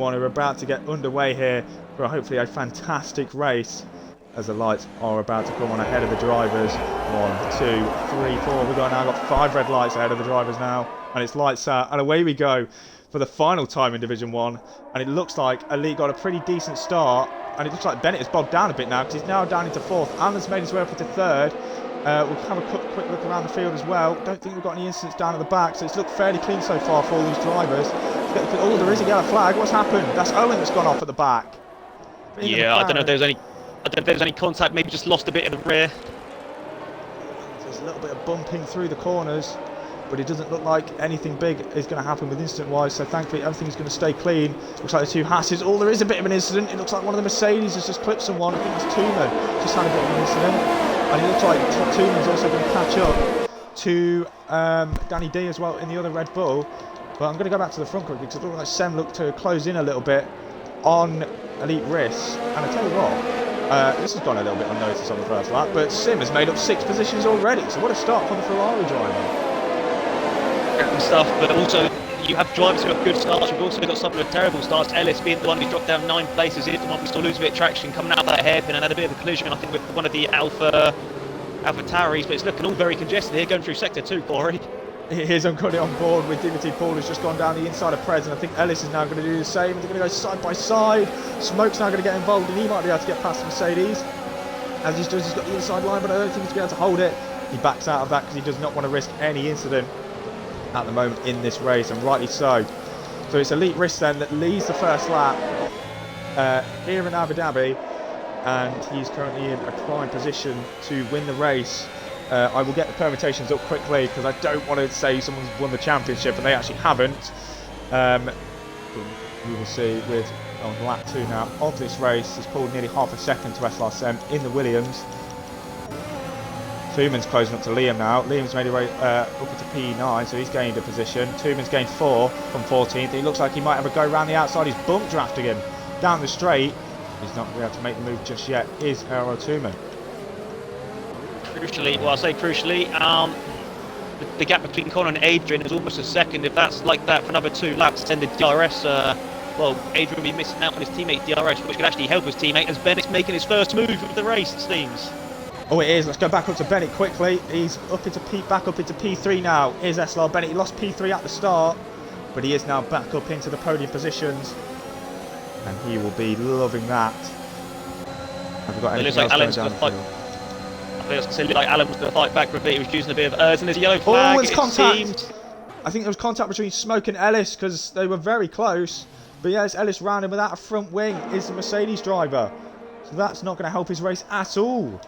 We're about to get underway here for hopefully a fantastic race as the lights are about to come on ahead of the drivers. 1, 2, 3, 4. We've got 5 red lights ahead of the drivers now, and it's lights out, and away we go for the final time in Division 1. And it looks like Elite got a pretty decent start, and it looks like Bennett has bogged down a bit now because he's now down into 4th. Alan's made his way up into 3rd. We'll have a quick look around the field as well. Don't think we've got any incidents down at the back, so it's looked fairly clean so far for all these drivers. Oh, there is a yellow flag. What's happened? That's Owen that's gone off at the back. Yeah, I don't know if there's any contact. Maybe just lost a bit in the rear. There's a little bit of bumping through the corners, but it doesn't look like anything big is going to happen with incident-wise. So thankfully everything's going to stay clean. Looks like the two Hasses. Oh, there is a bit of an incident. It looks like one of the Mercedes has just clipped someone. I think that's Tooman. Just had a bit of an incident, and it looks like Tooman's also going to catch up to Danny D as well in the other Red Bull. But I'm going to go back to the front quickly because it looks like Sem looked to close in a little bit on Elite Riss. And I tell you what, this has gone a little bit unnoticed on the first lap, but Sim has made up 6 positions already. So what a start for the Ferrari driver. And stuff, but also you have drivers who have good starts. You've also got some with terrible starts. Ellis being the one who's dropped down 9 places. He's the one who still loses a bit of traction coming out of that hairpin and had a bit of a collision, I think, with one of the Alpha Tauris. But it's looking all very congested here going through Sector 2, Corey. Here's I'm currently on board with Dimitri Paul, who's just gone down the inside of Prez, and I think Ellis is now going to do the same. They're going to go side by side. Smoke's now going to get involved, and he might be able to get past Mercedes. As he does, he's got the inside line, but I don't think he's going to be able to hold it. He backs out of that because he does not want to risk any incident at the moment in this race, and rightly so. So it's Elite Risk then that leads the first lap here in Abu Dhabi, and he's currently in a prime position to win the race. I will get the permutations up quickly because I don't want to say someone's won the championship and they actually haven't. We will see with on lap 2 now of this race. He's pulled nearly half a second to SLR Sem in the Williams. Tuman's closing up to Liam now. Liam's made his way up into P9, so he's gained a position. Tuman's gained 4 from 14th. He looks like he might have a go around the outside. He's bump drafting him down the straight. He's not going to be able to make the move just yet, is Aero Tuman. Crucially, well, I say crucially, the gap between Connor and Adrian is almost a second. If that's like that for another 2 laps, then the DRS, well, Adrian will be missing out on his teammate DRS, which could actually help his teammate as Bennett's making his first move of the race, it seems. Oh, it is. Let's go back up to Bennett quickly. He's back up into P3 now. Here's SLR Bennett. He lost P3 at the start, but he is now back up into the podium positions, and he will be loving that. Have we got anything else going down the field? I was going to say, like Alan was going to fight back for a bit. He was using a bit of and there's a yellow flag. Oh, it's contact. I think there was contact between Smoke and Ellis because they were very close. But yeah, it's Ellis round him without a front wing. Is the Mercedes driver, so that's not going to help his race at all.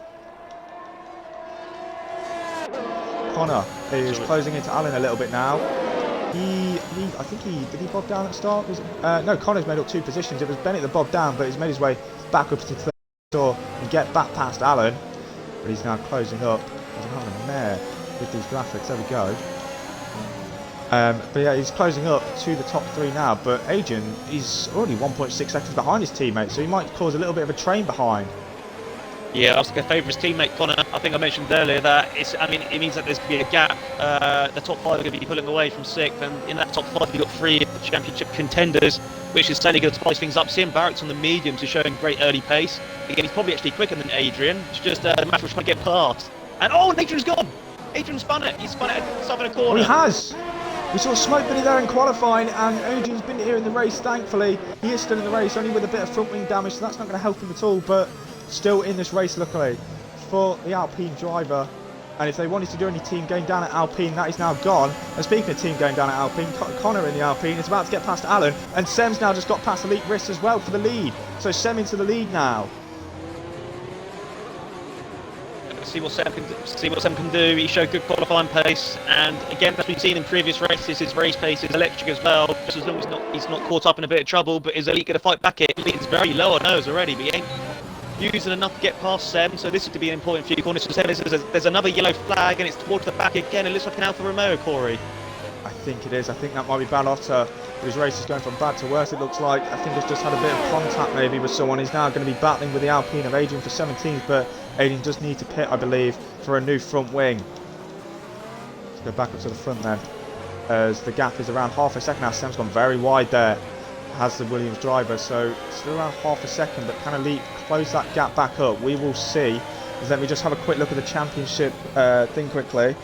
Connor is closing into Alan a little bit now. I think did he bob down at the start? No, Connor's made up 2 positions. It was Bennett that bobbed down, but he's made his way back up to 3rd and get back past Alan. But he's now closing up. I'm having a mare with these graphics. There we go. But yeah, he's closing up to the top 3 now. But Adrian, he's already 1.6 seconds behind his teammate, so he might cause a little bit of a train behind. Yeah, I was going to favour his teammate Connor. I think I mentioned earlier that it means that there's going to be a gap. The top 5 are going to be pulling away from 6th, and in that top 5 you've got 3 championship contenders, which is certainly going to spice things up. Sim Barrett's on the mediums, is showing great early pace. Again, he's probably actually quicker than Adrian. It's just the matter of trying to get past. And Adrian's gone. Adrian spun it. He spun it at southern corner. Oh, he has. We saw Smoke Billy there in qualifying, and Adrian's been here in the race. Thankfully, he is still in the race, only with a bit of front wing damage, so that's not going to help him at all. But still in this race, luckily, for the Alpine driver. And if they wanted to do any team going down at Alpine, that is now gone. And speaking of team going down at Alpine, Connor in the Alpine is about to get past Alan, and Sem's now just got past Elite Risk as well for the lead. So Sem into the lead now. See what Sem can do. He showed good qualifying pace, and again, as we've seen in previous races, his race pace is electric as well. Just as long as he's not caught up in a bit of trouble, but is Elite going to fight back? It's very low on nose already, but he ain't using enough to get past Sem, so this is to be an important few corners for Sem. There's another yellow flag, and it's towards the back again. It looks like an Alfa Romeo, Corey. I think it is. I think that might be Ballotta. His race is going from bad to worse, it looks like. I think he's just had a bit of contact maybe with someone. He's now going to be battling with the Alpine of Adrian for 17th, but Adrian does need to pit, I believe, for a new front wing. Let's go back up to the front then, as the gap is around half a second now. Sem's gone very wide there has the Williams driver, so still around half a second, but can Elite close that gap back up? We will see. Let me just have a quick look at the championship thing quickly.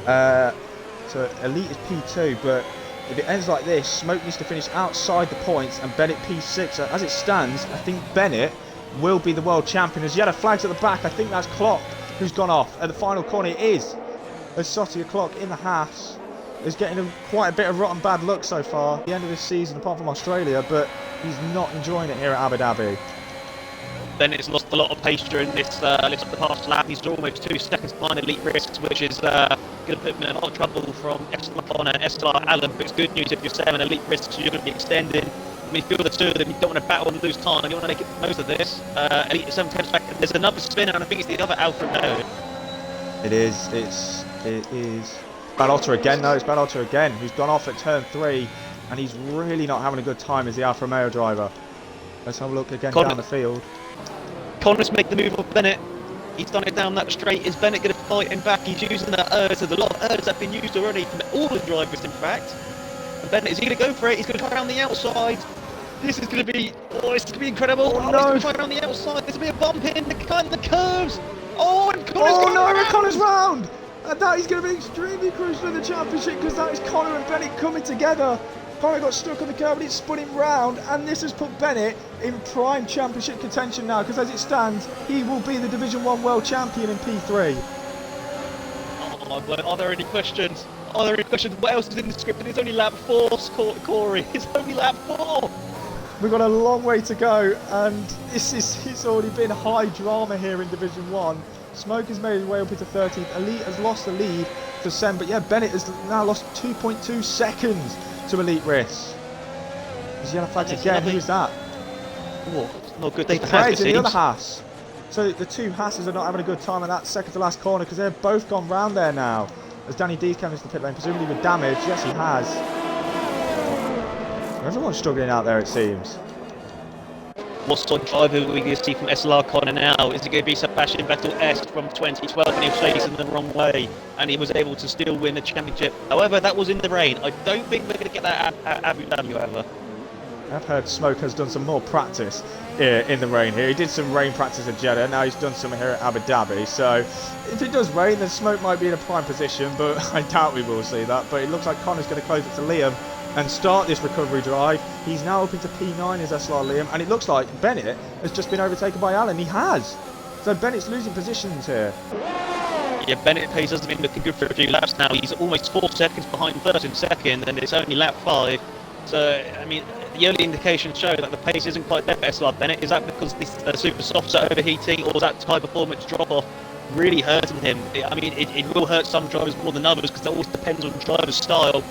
So Elite is P2, but if it ends like this, Smoke needs to finish outside the points and Bennett P6. So as it stands, I think Bennett will be the world champion. As yellow flags at the back, I think that's Klopp who's gone off at the final corner. It is. As Sotia Clock in the Haas is getting quite a bit of rotten bad luck so far. At the end of this season, apart from Australia, but he's not enjoying it here at Abu Dhabi. Bennett's lost a lot of pace during this the past lap. He's almost 2 seconds behind Elite Risks, which is going to put him in a lot of trouble from SLR and SLR Allen. But it's good news if you're 7 Elite Risks, you're going to be extending. I mean, if you're the 2 of them, you don't want to battle and lose time. You want to make it most of this. Elite 7 tenths back. There's another spinner, and I think it's the other Alfa Romeo. It is. Balota again, though. It's Balota again, who's gone off at turn 3, and he's really not having a good time as the Alfa Romeo driver. Let's have a look again down the field. Connor's made the move on Bennett. He's done it down that straight. Is Bennett going to fight him back? He's using that ERS. There's a lot of ERS that have been used already from all the drivers, in fact. And Bennett, is he going to go for it? He's going to try around the outside. This is going to be, it's going to be incredible. Oh, no. no. He's going to try around the outside. There's going to be a bump in the curves. Oh, and Connor's going around. Connor's round. And that is going to be extremely crucial in the championship, because that is Connor and Bennett coming together. Connor got stuck on the curb and it's spun him round, and this has put Bennett in prime championship contention now, because as it stands, he will be the Division 1 World Champion in P3. Oh my God, are there any questions? Are there any questions? What else is in the script? And it's only lap 4, Corey. It's only lap 4. We've got a long way to go, and it's already been high drama here in Division 1. Smoke has made his way up into 13th. Elite has lost the lead to Sem, but yeah, Bennett has now lost 2.2 seconds to Elite Risks. There's yellow flags again. Who's that? Oh, not good day for Haas, Haas, the other Haas. So the 2 Haas's are not having a good time at that second to last corner, because they've both gone round there now. As Danny D's coming into the pit lane, presumably with damage. Yes, he has. Everyone's struggling out there, it seems. What sort of driver are we going to see from SLR Connor now? Is it going to be Sebastian Vettel-esque from 2012 when he was facing the wrong way and he was able to still win the championship? However, that was in the rain. I don't think we're going to get that at Abu Dhabi, however. I've heard Smoke has done some more practice in the rain here. He did some rain practice at Jeddah, now he's done some here at Abu Dhabi. So if it does rain, then Smoke might be in a prime position, but I doubt we will see that. But it looks like Connor's going to close it to Liam and start this recovery drive. He's now up into P9 as SLR Liam, and it looks like Bennett has just been overtaken by Allen. He has. So Bennett's losing positions here. Yeah, Bennett pace hasn't been looking good for a few laps now. He's almost 4 seconds behind first and second, and it's only lap 5. So, I mean, the early indications show that the pace isn't quite there for SLR Bennett. Is that because the super softs are overheating, or is that high performance drop off really hurting him? I mean, it will hurt some drivers more than others, because it always depends on the driver's style.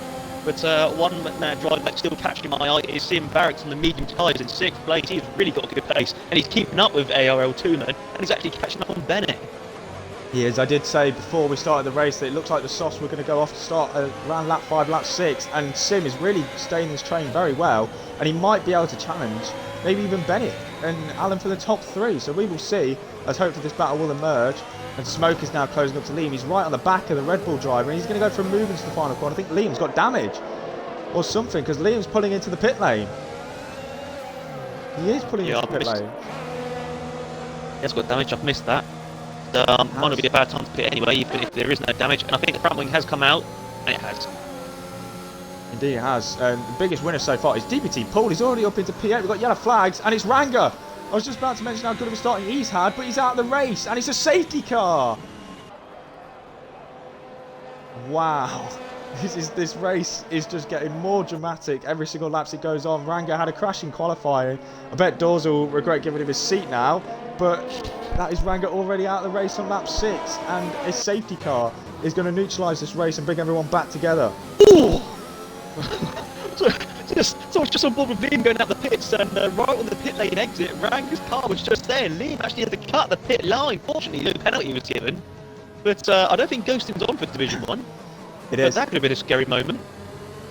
But one driver that's still catching my eye is Sim Barracks on the medium tyres in 6th place. He's really got a good pace, and he's keeping up with ARL Tuman, and he's actually catching up on Bennett. He is. I did say before we started the race that it looks like the softs were going to go off to start around lap 5, lap 6, and Sim is really staying this train very well, and he might be able to challenge maybe even Bennett and Allen for the top 3. So we will see, as hopefully this battle will emerge. And Smoke is now closing up to Liam. He's right on the back of the Red Bull driver, and he's going to go for a move into the final corner. I think Liam's got damage or something, because Liam's pulling into the pit lane. He is pulling into the pit lane. He's got damage. I've missed that. Might be a bad time to pit anyway, even if there is no damage. And I think the front wing has come out, and it has. Indeed it has. And the biggest winner so far is DPT Paul. He's already up into P8. We've got yellow flags, and it's Ranga. I was just about to mention how good of a starting he's had, but he's out of the race, and it's a safety car. Wow. This race is just getting more dramatic every single lap it goes on. Ranga had a crash in qualifying. I bet Dawes will regret giving him his seat now, but that is Ranga already out of the race on lap 6, and a safety car is going to neutralise this race and bring everyone back together. Ooh. So I was just on board with Liam going out the pits, and right on the pit lane exit, Ranga's car was just there. Liam actually had to cut the pit line. Fortunately, no penalty was given. But I don't think ghosting's on for Division 1. It is. That could have been a scary moment.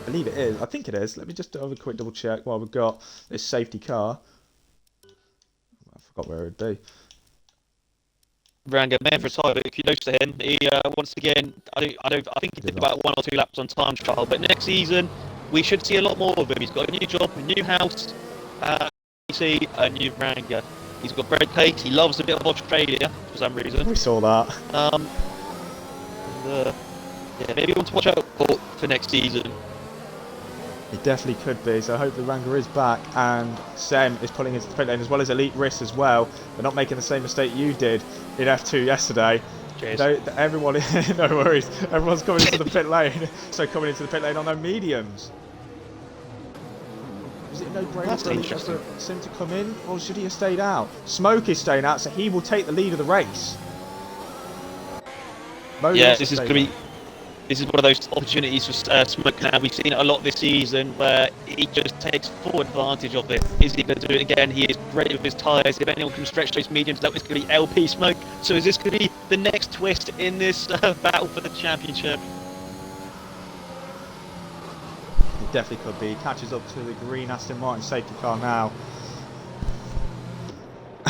I believe it is. I think it is. Let me just have a quick double check while we've got this safety car. I forgot where it would be. Ranga, man for a tire, but kudos to him. He once again, I think he did about 1 or 2 laps on time trial. But next season, we should see a lot more of him. He's got a new job, a new house, see a new Ranger. He's got great pace. He loves a bit of Australia for some reason. We saw that. Yeah, maybe we want to watch out for next season. He definitely could be, so hopefully Ranger is back, and Sem is pulling into the pit lane as well as Elite Riss as well. They're not making the same mistake you did in F2 yesterday. Cheers. Everyone, no worries, everyone's coming into the pit lane, so coming into the pit lane on their mediums. Is it no brainer for Sim to come in, or should he have stayed out? Smoke is staying out, so he will take the lead of the race. Yeah, this is going to be... This is one of those opportunities for Smoke now. We've seen it a lot this season where he just takes full advantage of it. Is he going to do it again? He is great with his tyres. If anyone can stretch those mediums, that was going to be LP Smoke. So is this going to be the next twist in this battle for the championship? It definitely could be. He catches up to the green Aston Martin safety car now.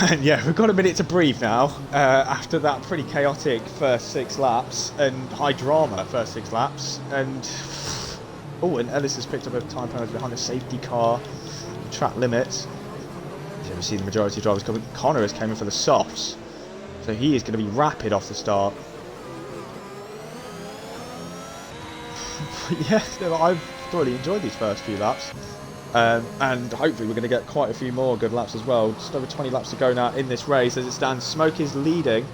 And yeah, we've got a minute to breathe now after that pretty chaotic first 6 laps and high drama first 6 laps. And and Ellis has picked up a time penalty behind a safety car, track limits. So we see the majority of drivers coming. Connor has came in for the softs, so he is going to be rapid off the start. Yeah, no, I've thoroughly enjoyed these first few laps. And hopefully we're going to get quite a few more good laps as well. Just over 20 laps to go now in this race. As it stands, Smoke is leading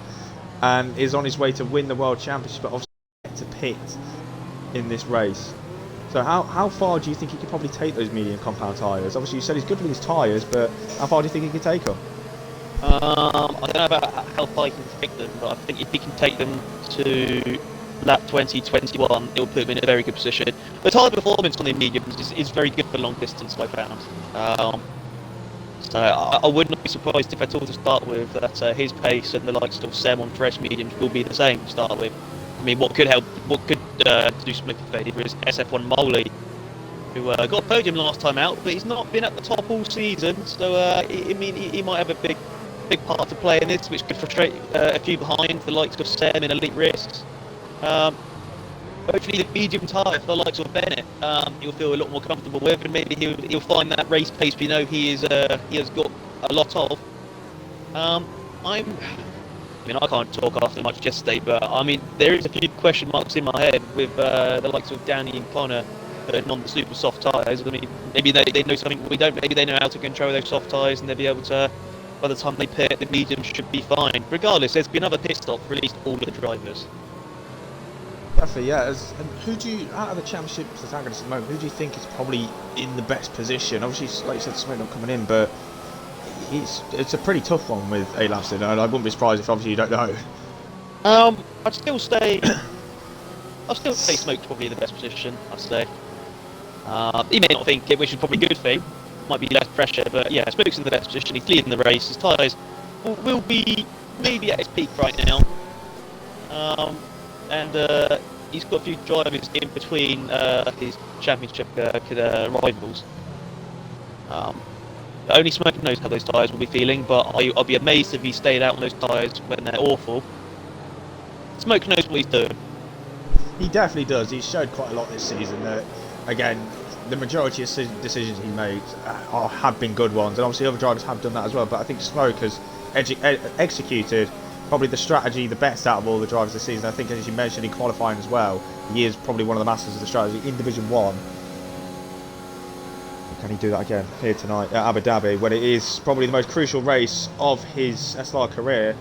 and is on his way to win the World Championship, but obviously to pit in this race. So how far do you think he could probably take those medium compound tyres? Obviously you said he's good with his tyres, but how far do you think he could take them? I don't know about how far he can take them, but I think if he can take them to lap 2021, it will put him in a very good position. The tyre performance on the mediums is very good for long distance, I found. So I would not be surprised if at all to start with that his pace and the likes of Sem on fresh mediums will be the same to start with. I mean, what could do Smoke a favour is SF1 Moley, who got a podium last time out, but he's not been at the top all season. So I mean, he might have a big part to play in this, which could frustrate a few behind the likes of Sem in Elite Risks. Hopefully the medium tyre for the likes of Bennett, he'll feel a lot more comfortable with, and maybe he'll find that race pace we know he has got a lot of. I can't talk after much yesterday, but I mean there is a few question marks in my head with the likes of Danny and Connor on the super soft tyres. I mean, maybe they know something we don't. Maybe they know how to control those soft tyres, and they'll be able to. By the time they pit, the mediums should be fine. Regardless, there's been another pit stop released all of the drivers. Definitely, yeah. And who do you, out of the championship protagonists at the moment, who do you think is probably in the best position? Obviously, like you said, Smoke not coming in, but it's a pretty tough one with 8 laps in, and I wouldn't be surprised if obviously you don't know. I'd still say Smoke's probably in the best position. I'd say. He may not think it, which is probably a good thing. Might be less pressure, but yeah, Smoke's in the best position. He's leading the race. His tyres will be maybe at his peak right now. And he's got a few drivers in between his championship rivals. Only Smoke knows how those tyres will be feeling, but I'll be amazed if he stayed out on those tyres when they're awful. Smoke knows what he's doing. He definitely does. He's showed quite a lot this season that, again, the majority of decisions he made have been good ones, and obviously other drivers have done that as well, but I think Smoke has executed probably the strategy the best out of all the drivers this season. I think, as you mentioned, in qualifying as well, he is probably one of the masters of the strategy in Division 1. Can he do that again here tonight at Abu Dhabi, when it is probably the most crucial race of his SLR career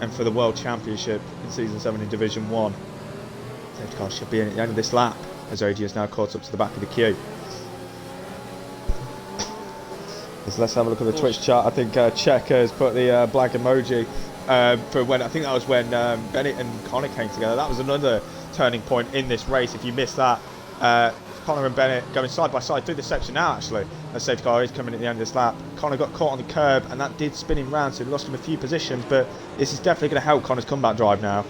and for the World Championship in Season 7 in Division 1. Safety car should be in at the end of this lap, as OG has now caught up to the back of the queue. So let's have a look at the Twitch chat. I think Checker has put the black emoji for when, I think that was when Bennett and Connor came together. That was another turning point in this race. If you missed that, Connor and Bennett going side by side through this section now, actually. The safety car is coming at the end of this lap. Connor got caught on the curb, and that did spin him round, so he lost him a few positions, but this is definitely going to help Connor's comeback drive now.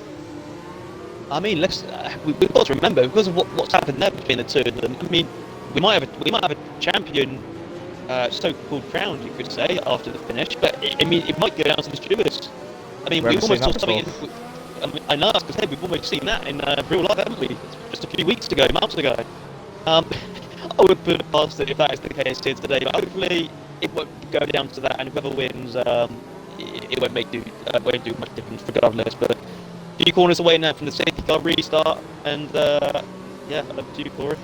I mean, we've got to remember, because of what's happened there between the two of them. I mean, we might have a champion, so-called crowned, you could say, after the finish. But I mean, it might go down to the stewards. I mean, we almost saw something. I know, I was going to say, we've almost seen that in real life, haven't we? Just a few weeks ago, months ago. I would put it past it if that is the case here today, but hopefully it won't go down to that, and whoever wins, it won't won't do much difference regardless. But a few corners away now from the safety car restart, and yeah, I'd love to you, Corey.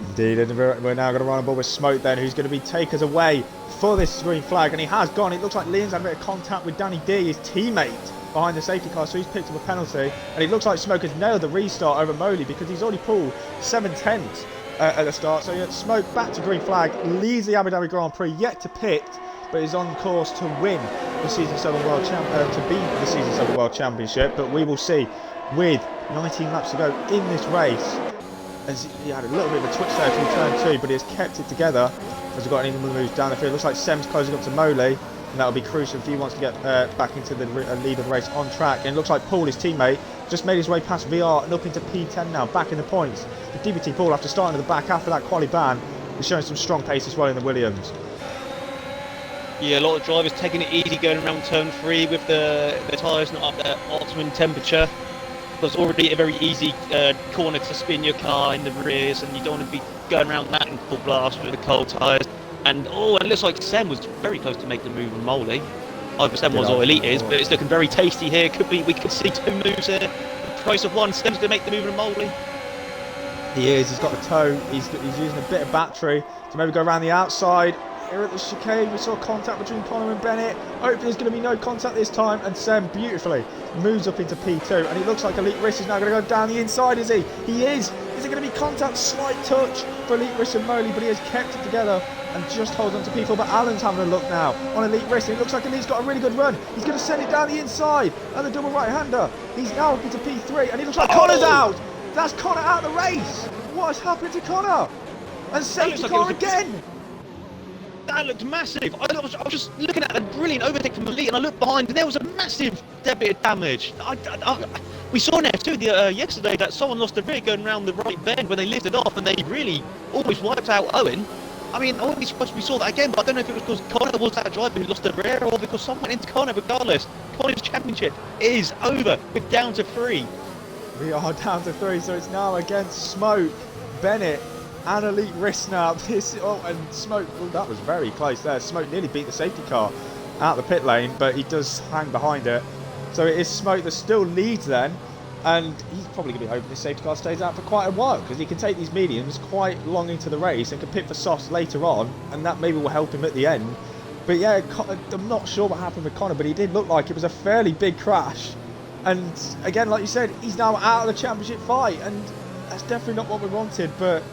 Indeed, and we're now going to run on board with Smoke then, who's going to be takers away for this green flag, and he has gone. It looks like Liam's had a bit of contact with Danny D, his teammate, behind the safety car, so he's picked up a penalty, and it looks like Smoke has nailed the restart over Moley because he's already pulled 7/10 at the start. So yeah, Smoke back to green flag, leads the Abu Dhabi Grand Prix, yet to pit, but is on course to win the Season 7 World to beat the Season 7 World Championship. But we will see with 19 laps to go in this race. As he had a little bit of a twitch there from turn 2, but he has kept it together as we've got any moves down the field. Looks like Sem's closing up to Moley, and that'll be crucial if he wants to get back into the lead of the race on track. And it looks like Paul, his teammate, just made his way past VR and up into P10 now, back in the points. But DBT Paul, after starting at the back after that quali ban, is showing some strong pace as well in the Williams. Yeah, a lot of drivers taking it easy going around turn 3 with the tyres not up at optimum temperature. It's already a very easy corner to spin your car in the rears, and you don't want to be going around that in full blast with the cold tyres. And it looks like Sem was very close to make the move on Moley. Either Sem was or Elite is, but it's looking very tasty here. We could see 2 moves here. The price of one. Sem's going to make the move on Moley. He is. He's got a toe. He's using a bit of battery to maybe go around the outside. Here at the chicane, we saw contact between Connor and Bennett. Hopefully there's going to be no contact this time, and Sem beautifully moves up into P2, and it looks like Elite Riss is now going to go down the inside, is he? He is! Is it going to be contact? Slight touch for Elite Riss and Moley, but he has kept it together and just holds on to P4, but Alan's having a look now on Elite Riss, and it looks like Elite's got a really good run. He's going to send it down the inside, and the double right-hander. He's now up into P3, and it looks like Connor's out! That's Connor out of the race! What has happened to Connor? And safety car again! That looked massive. I was just looking at a brilliant overtake from Elite, and I looked behind, and there was a massive bit of damage. We saw now too yesterday that someone lost the rear going around the right bend when they lifted off, and they really almost wiped out Owen. I mean, I wouldn't be surprised if we saw that again, but I don't know if it was because Connor was that driver who lost the rear, or because someone into Connor. Regardless, Connor's championship is over. We're down to 3. We are down to 3, so it's now against Smoke, Bennett, and Elite Riss now. And Smoke, that was very close there. Smoke nearly beat the safety car out the pit lane, but he does hang behind it. So it is Smoke that still leads then, and he's probably going to be hoping this safety car stays out for quite a while, because he can take these mediums quite long into the race and can pit for softs later on, and that maybe will help him at the end. But yeah, I'm not sure what happened with Connor, but he did look like it was a fairly big crash. And again, like you said, he's now out of the championship fight, and that's definitely not what we wanted. But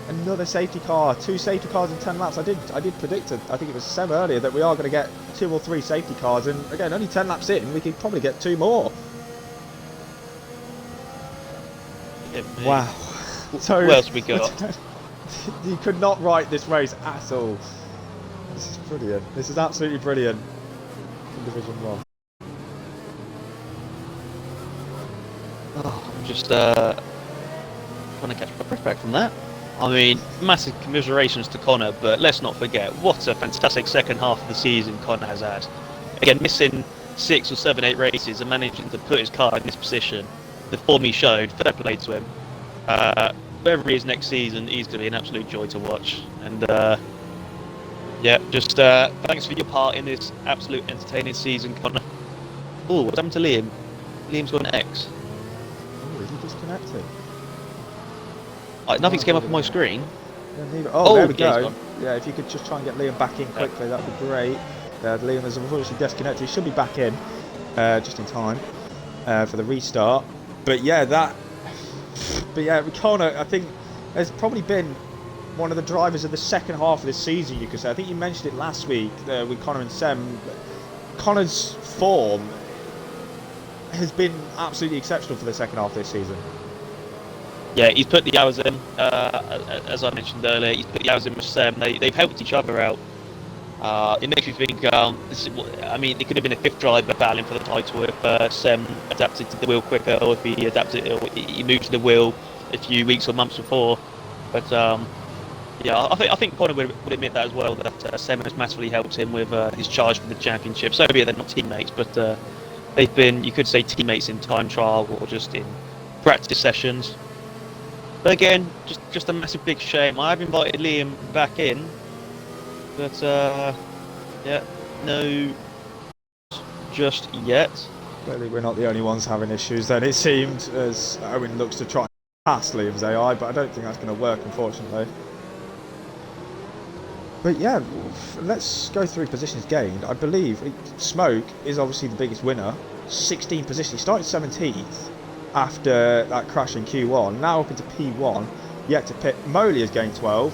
another safety car, 2 safety cars in 10 laps. I did predict it. I think it was Sem earlier that we are going to get 2 or 3 safety cars, and again, only 10 laps in, we could probably get 2 more. Wow. So what else we got? You could not write this race at all. This is brilliant. This is absolutely brilliant. In Division 1. Oh, I'm just trying to catch my breath back from that. I mean, massive commiserations to Connor, but let's not forget what a fantastic second half of the season Connor has had. Again, missing 6 or 7, 8 races and managing to put his car in this position. The form he showed, fair play to him. Wherever he is next season, he's going to be an absolute joy to watch. And yeah, just thanks for your part in this absolute entertaining season, Connor. Oh, what's happened to Liam? Liam's got an X. Oh, is he disconnected? Nothing's came up on my screen. Yeah, there we go. Yeah, if you could just try and get Liam back in quickly, that would be great. Liam is unfortunately disconnected. He should be back in just in time for the restart. But yeah, Connor, I think, has probably been one of the drivers of the second half of this season, you could say. I think you mentioned it last week with Connor and Sem. Connor's form has been absolutely exceptional for the second half of this season. Yeah, he's put the hours in, as I mentioned earlier. He's put the hours in with Sem. They've helped each other out. It makes me think, I mean, it could have been a 5th driver battling for the title if Sem adapted to the wheel quicker, or if he moved to the wheel a few weeks or months before. But yeah, I think Connor would admit that as well, that Sem has massively helped him with his charge for the championship. So be it they're not teammates, but they've been, you could say, teammates in time trial or just in practice sessions. But again, just a massive big shame. I've invited Liam back in, but yeah, no, just yet. Clearly we're not the only ones having issues then, it seemed, as Owen looks to try and pass Liam's AI, but I don't think that's going to work, unfortunately. But yeah, let's go through positions gained. I believe Smoke is obviously the biggest winner. 16 positions. He started 17th after that crash in Q1. Now up into P1. Yet to pit. Moley has gained 12.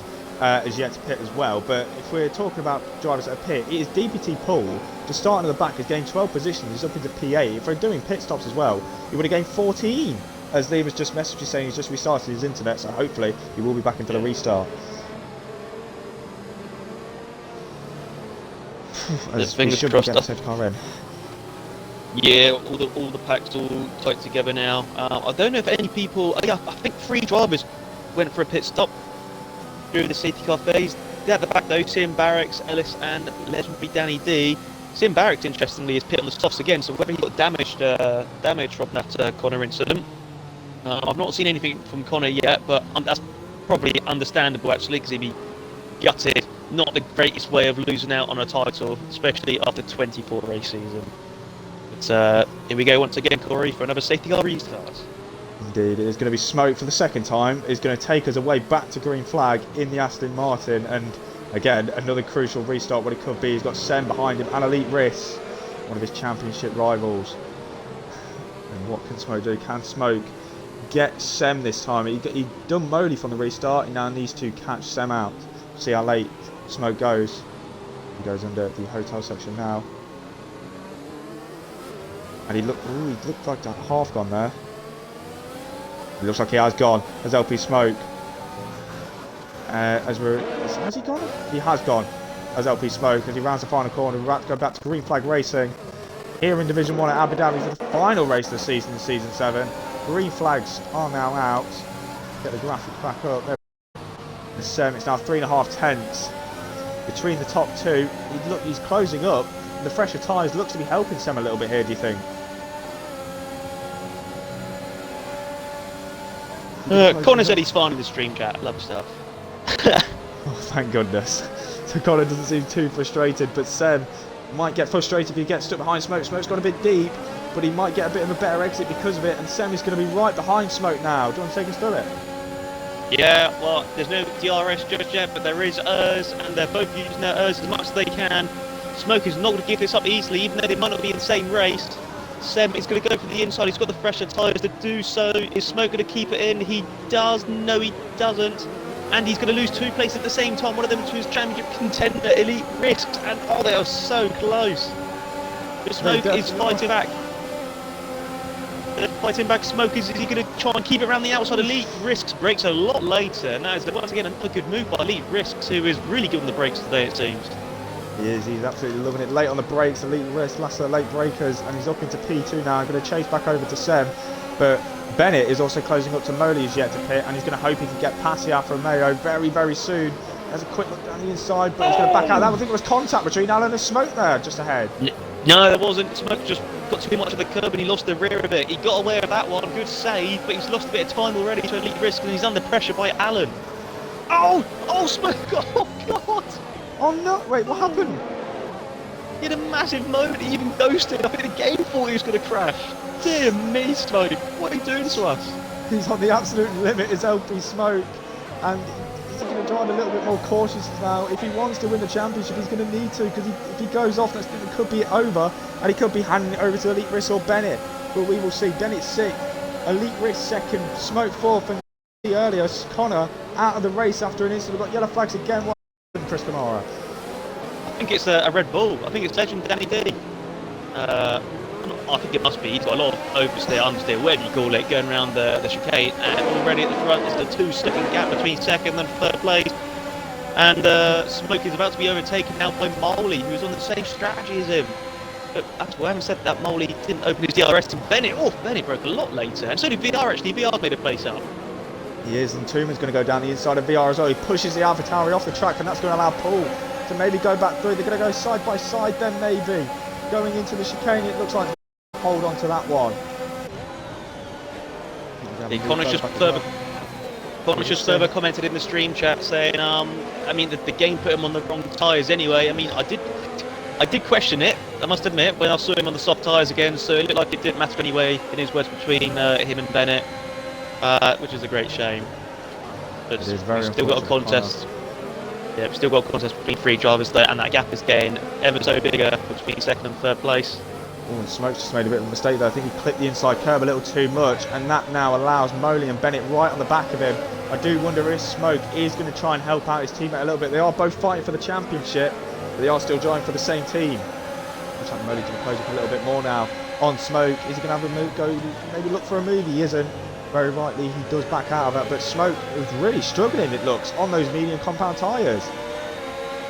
Is yet to pit as well. But if we're talking about drivers at a pit, it is DPT Pool. Just starting at the back has gained 12 positions. He's up into P8. If we're doing pit stops as well, he would have gained 14. As Liam has just messaged you saying he's just restarted his internet. So hopefully he will be back into the restart. As we should be getting safety car in. Yeah, all the packs all tight together now. I don't know if any people. I think 3 drivers went for a pit stop during the safety car phase. At the back though, Sim Barracks, Ellis, and legendary Danny D. Sim Barracks, interestingly, is pit on the softs again. So whether he got damaged from that Connor incident, I've not seen anything from Connor yet, but that's probably understandable actually, because he'd be gutted. Not the greatest way of losing out on a title, especially after 24 race season. But here we go once again, Corey, for another safety car restart. Indeed, it is going to be Smoke for the second time. It's going to take us away back to green flag in the Aston Martin, and again another crucial restart. What it could be. He's got Sem behind him and Elite Riss, one of his championship rivals. And what can Smoke do? Can Smoke get Sem this time? He done Moley from the restart. He now needs to catch Sem out. See how late Smoke goes. He goes under the hotel section now. And he looked like that half gone there. It looks like he has gone as LP Smoke. Has he gone? He has gone as LP Smoke as he rounds the final corner. We're about to go back to green flag racing here in Division 1 at Abu Dhabi for the final race of the season, Season 7. Green flags are now out. Get the graphics back up. There. It's now 3.5 tenths between the top two. He's closing up. The fresher tyres looks to be helping Sem a little bit here, do you think? Connor said he's fine in the stream chat. Love stuff. Oh, thank goodness. So Connor doesn't seem too frustrated, but Sem might get frustrated if he gets stuck behind Smoke. Smoke's got a bit deep, but he might get a bit of a better exit because of it, and Sem is going to be right behind Smoke now. Do you want to take us through it? Yeah, well, there's no DRS just yet, but there is ERS, and they're both using their ERS as much as they can. Smoke is not going to give this up easily, even though they might not be in the same race. Sem is going to go for the inside. He's got the fresher tyres to do so. Is Smoke going to keep it in? He does. No, he doesn't. And he's going to lose 2 places at the same time. One of them to his championship contender, Elite Risks. And oh, they are so close. But Smoke is fighting back. Fighting back. Smoke is he going to try and keep it around the outside? Elite Risks breaks a lot later. And that is once again another good move by Elite Risks, who is really good on the brakes today, it seems. He is, he's absolutely loving it. Late on the brakes, Elite Risk, last of the late breakers, and he's up into P2 now. I'm going to chase back over to Sem, but Bennett is also closing up to Moley, who's yet to pit, and he's going to hope he can get past the Alfa Romeo very, very soon. There's a quick look down the inside, but he's going to back out. I think there was contact between Alan and Smoke there, just ahead. No, there wasn't. Smoke just got too much of the curb and he lost the rear of it. He got away with that one. Good save, but he's lost a bit of time already to Elite Risk, and he's under pressure by Alan. Oh, Smoke! Oh, God! Oh, no, wait, what happened? He had a massive moment, he even ghosted. I think the game thought he was going to crash. Dear me, Smoke, what are you doing to us? He's on the absolute limit, is LP Smoke, and he's going to drive a little bit more cautious now. If he wants to win the championship, he's going to need to, because if he goes off, it could be over, and he could be handing it over to Elite Risk or Bennett. But we will see. Bennett's 6th, Elite Risk 2nd, Smoke 4th, and earlier, Connor out of the race after an incident. We've got yellow flags again. What happened, Chris Kamara? I think it's a Red Bull. I think it's Legend Danny D. I think it must be. He's got a lot of oversteer, understeer, whatever you call it, going around the chicane. And already at the front is the 2-second gap between 2nd and 3rd place. And Smoke is about to be overtaken now by Moley, who's on the same strategy as him. But after having said that, Moley didn't open his DRS to Bennett. Oh, Bennett broke a lot later. And so did VR actually. VR's made a place up. He is, and Tuman's going to go down the inside of VR as well. He pushes the AlphaTauri off the track, and that's going to allow Paul to maybe go back through. They're going to go side by side then, maybe. Going into the chicane, it looks like hold on to that one. Connor's just further. Conscious Server commented in the stream chat saying, I mean, the game put him on the wrong tyres anyway. I mean, I did question it, I must admit, when I saw him on the soft tyres again, so it looked like it didn't matter anyway, in his words, between him and Bennett, which is a great shame. But It is very we've still got a contest. Yeah, we've still got a contest between 3 drivers there, and that gap is getting ever so bigger between 2nd and 3rd place. Oh, and Smokes just made a bit of a mistake there. I think he clipped the inside curb a little too much, and that now allows Moley and Bennett right on the back of him. I do wonder if Smoke is going to try and help out his teammate a little bit. They are both fighting for the championship, but they are still driving for the same team. Looks like Moley's going to close up a little bit more now on Smoke. Is he going to have a move? Go maybe look for a move? He isn't. Very rightly, he does back out of it, but Smoke is really struggling, it looks, on those medium compound tyres.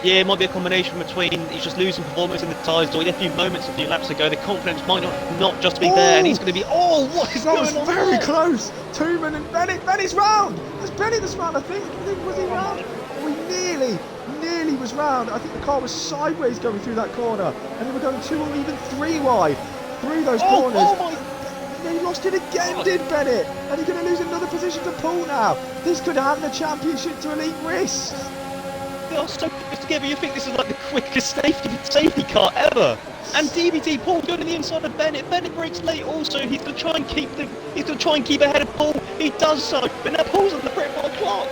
Yeah, it might be a combination between he's just losing performance in the tyres, or a few moments a few laps ago, the confidence might not just be there, and he's going to be, what is going on? That was very close. Tooman and Bennett. Bennett's round. That's Bennett that's round, I think. Was he round? Oh, he nearly was round. I think the car was sideways going through that corner, and they were going 2 or even 3 wide through those corners. Oh my! He lost it again, did Bennett? And he's going to lose another position to Paul now. This could hand the championship to Elite Risks. They are so close together. You think this is like the quickest safety car ever? And DBT Paul going to the inside of Bennett. Bennett breaks late. Also, he's going to try and keep ahead of Paul. He does so, but now Paul's on the brake by clock.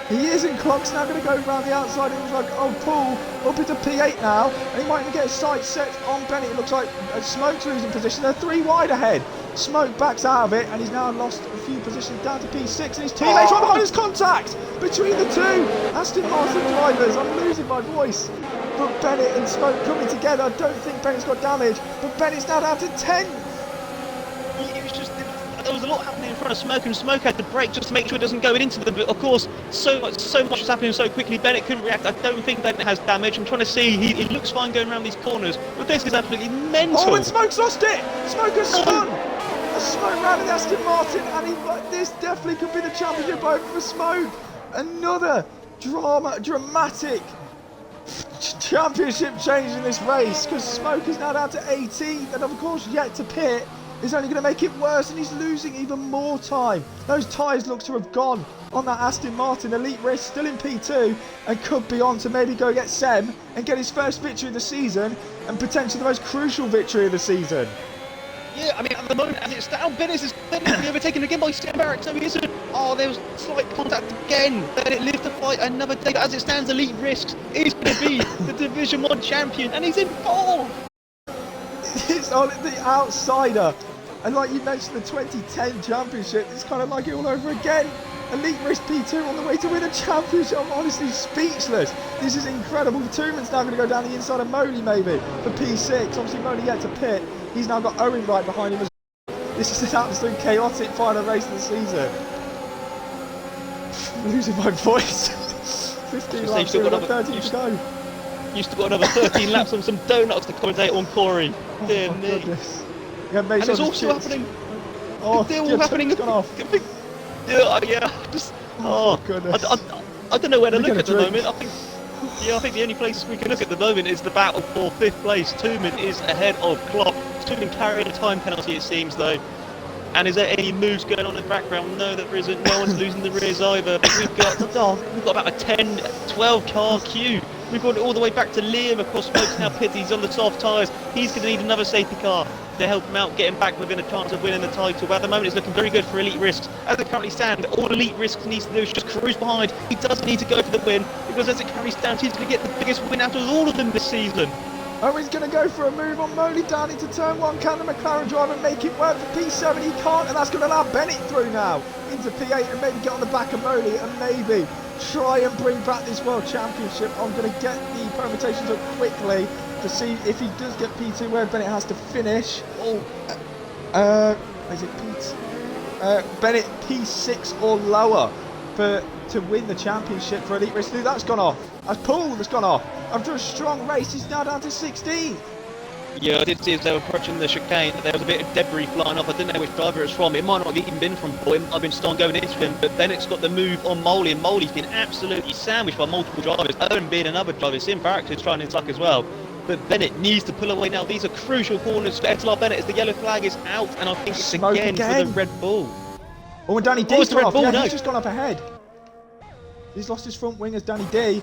He is, and Clock's now going to go around the outside. It was like, oh, Paul up into P8 now, and he might even get a sight set on Bennett. It looks like Smoke's losing position. They're 3 wide ahead. Smoke backs out of it, and he's now lost a few positions down to P6, and his teammates right behind his contact between the 2 Aston Martin drivers. I'm losing my voice. But Bennett and Smoke coming together. I don't think Bennett's got damage, but Bennett's now down to 10. It was just, there was a lot happening in front of Smoke, and Smoke had to brake just to make sure it doesn't go into them. But of course, so much is happening so quickly. Bennett couldn't react. I don't think Bennett has damage. I'm trying to see. He looks fine going around these corners, but this is absolutely mental. Oh, and Smoke's lost it. Smoke has spun. A Smoke round in Aston Martin, and this definitely could be the championship over for Smoke. Another dramatic championship change in this race, because Smoke is now down to 18th, and of course yet to pit is only going to make it worse, and he's losing even more time. Those tyres look to have gone on that Aston Martin. Elite Risk still in P2 and could be on to maybe go get Sem and get his first victory of the season, and potentially the most crucial victory of the season. Yeah, I mean, at the moment, as it stands, Bennett is overtaken again by Sam Barrett, so he isn't. Oh, there was slight contact again. Bennett lived to fight another day, but as it stands, Elite Risks is going to be the Division 1 champion, and he's in 4th. It's on the outsider. And like you mentioned, the 2010 championship, it's kind of like it all over again. Elite Risk P2 on the way to win a championship. I'm honestly speechless. This is incredible. Tooman's now going to go down the inside of Moley maybe for P6. Obviously Moley yet to pit. He's now got Owen right behind him as well. This is an absolute chaotic final race of the season. I'm losing my voice. 15 laps, still got 13 to go. You still got another 13 laps on some donuts to commentate on, Corey. Oh Dear my me. goodness. Yeah, and it's also happening. Oh, they're all happening. It's gone off. Yeah, just. Oh goodness. I don't know where to We're look at the drink. moment. I think the only place we can look at the moment is the battle for 5th place. Tooman is ahead of Clock. Tooman carrying a time penalty, it seems, though. And is there any moves going on in the background? No, there isn't. No one's losing the rears either. But we've got about a 10, 12 car queue. We've got it all the way back to Liam. Of course, Smoke's now pitted. He's on the soft tyres. He's going to need another safety car to help him out, get him back within a chance of winning the title. But at the moment, it's looking very good for Elite Risks. As it currently stands, all Elite Risks needs to do is just cruise behind. He doesn't need to go for the win, because as it carries down, he's going to get the biggest win out of all of them this season. Oh, he's going to go for a move on Moley down into turn 1. Can the McLaren driver make it work for P7? He can't, and that's going to allow Bennett through now into P8 and maybe get on the back of Moley and maybe try and bring back this World Championship. I'm going to get the permutations up quickly to see if he does get P2 where Bennett has to finish. Is it P2? Bennett P6 or lower to win the championship for Elite Risk. That's gone off. That's Paul that's gone off. After a strong race, he's now down to 16. Yeah, I did see as they were approaching the chicane that there was a bit of debris flying off. I didn't know which driver it's from. It might not have even been from Paul. I've been starting going into him, but Bennett's got the move on Moley, and Moley's been absolutely sandwiched by multiple drivers. Owen being another driver, Sim Barrett is trying to tuck as well. But Bennett needs to pull away now. These are crucial corners for SLR Bennett as the yellow flag is out, and I think it's again for the Red Bull. Oh, and Danny Oh, D's it's the gone Red off. Bull, Yeah, no. he's just gone up ahead. He's lost his front wing as Danny D.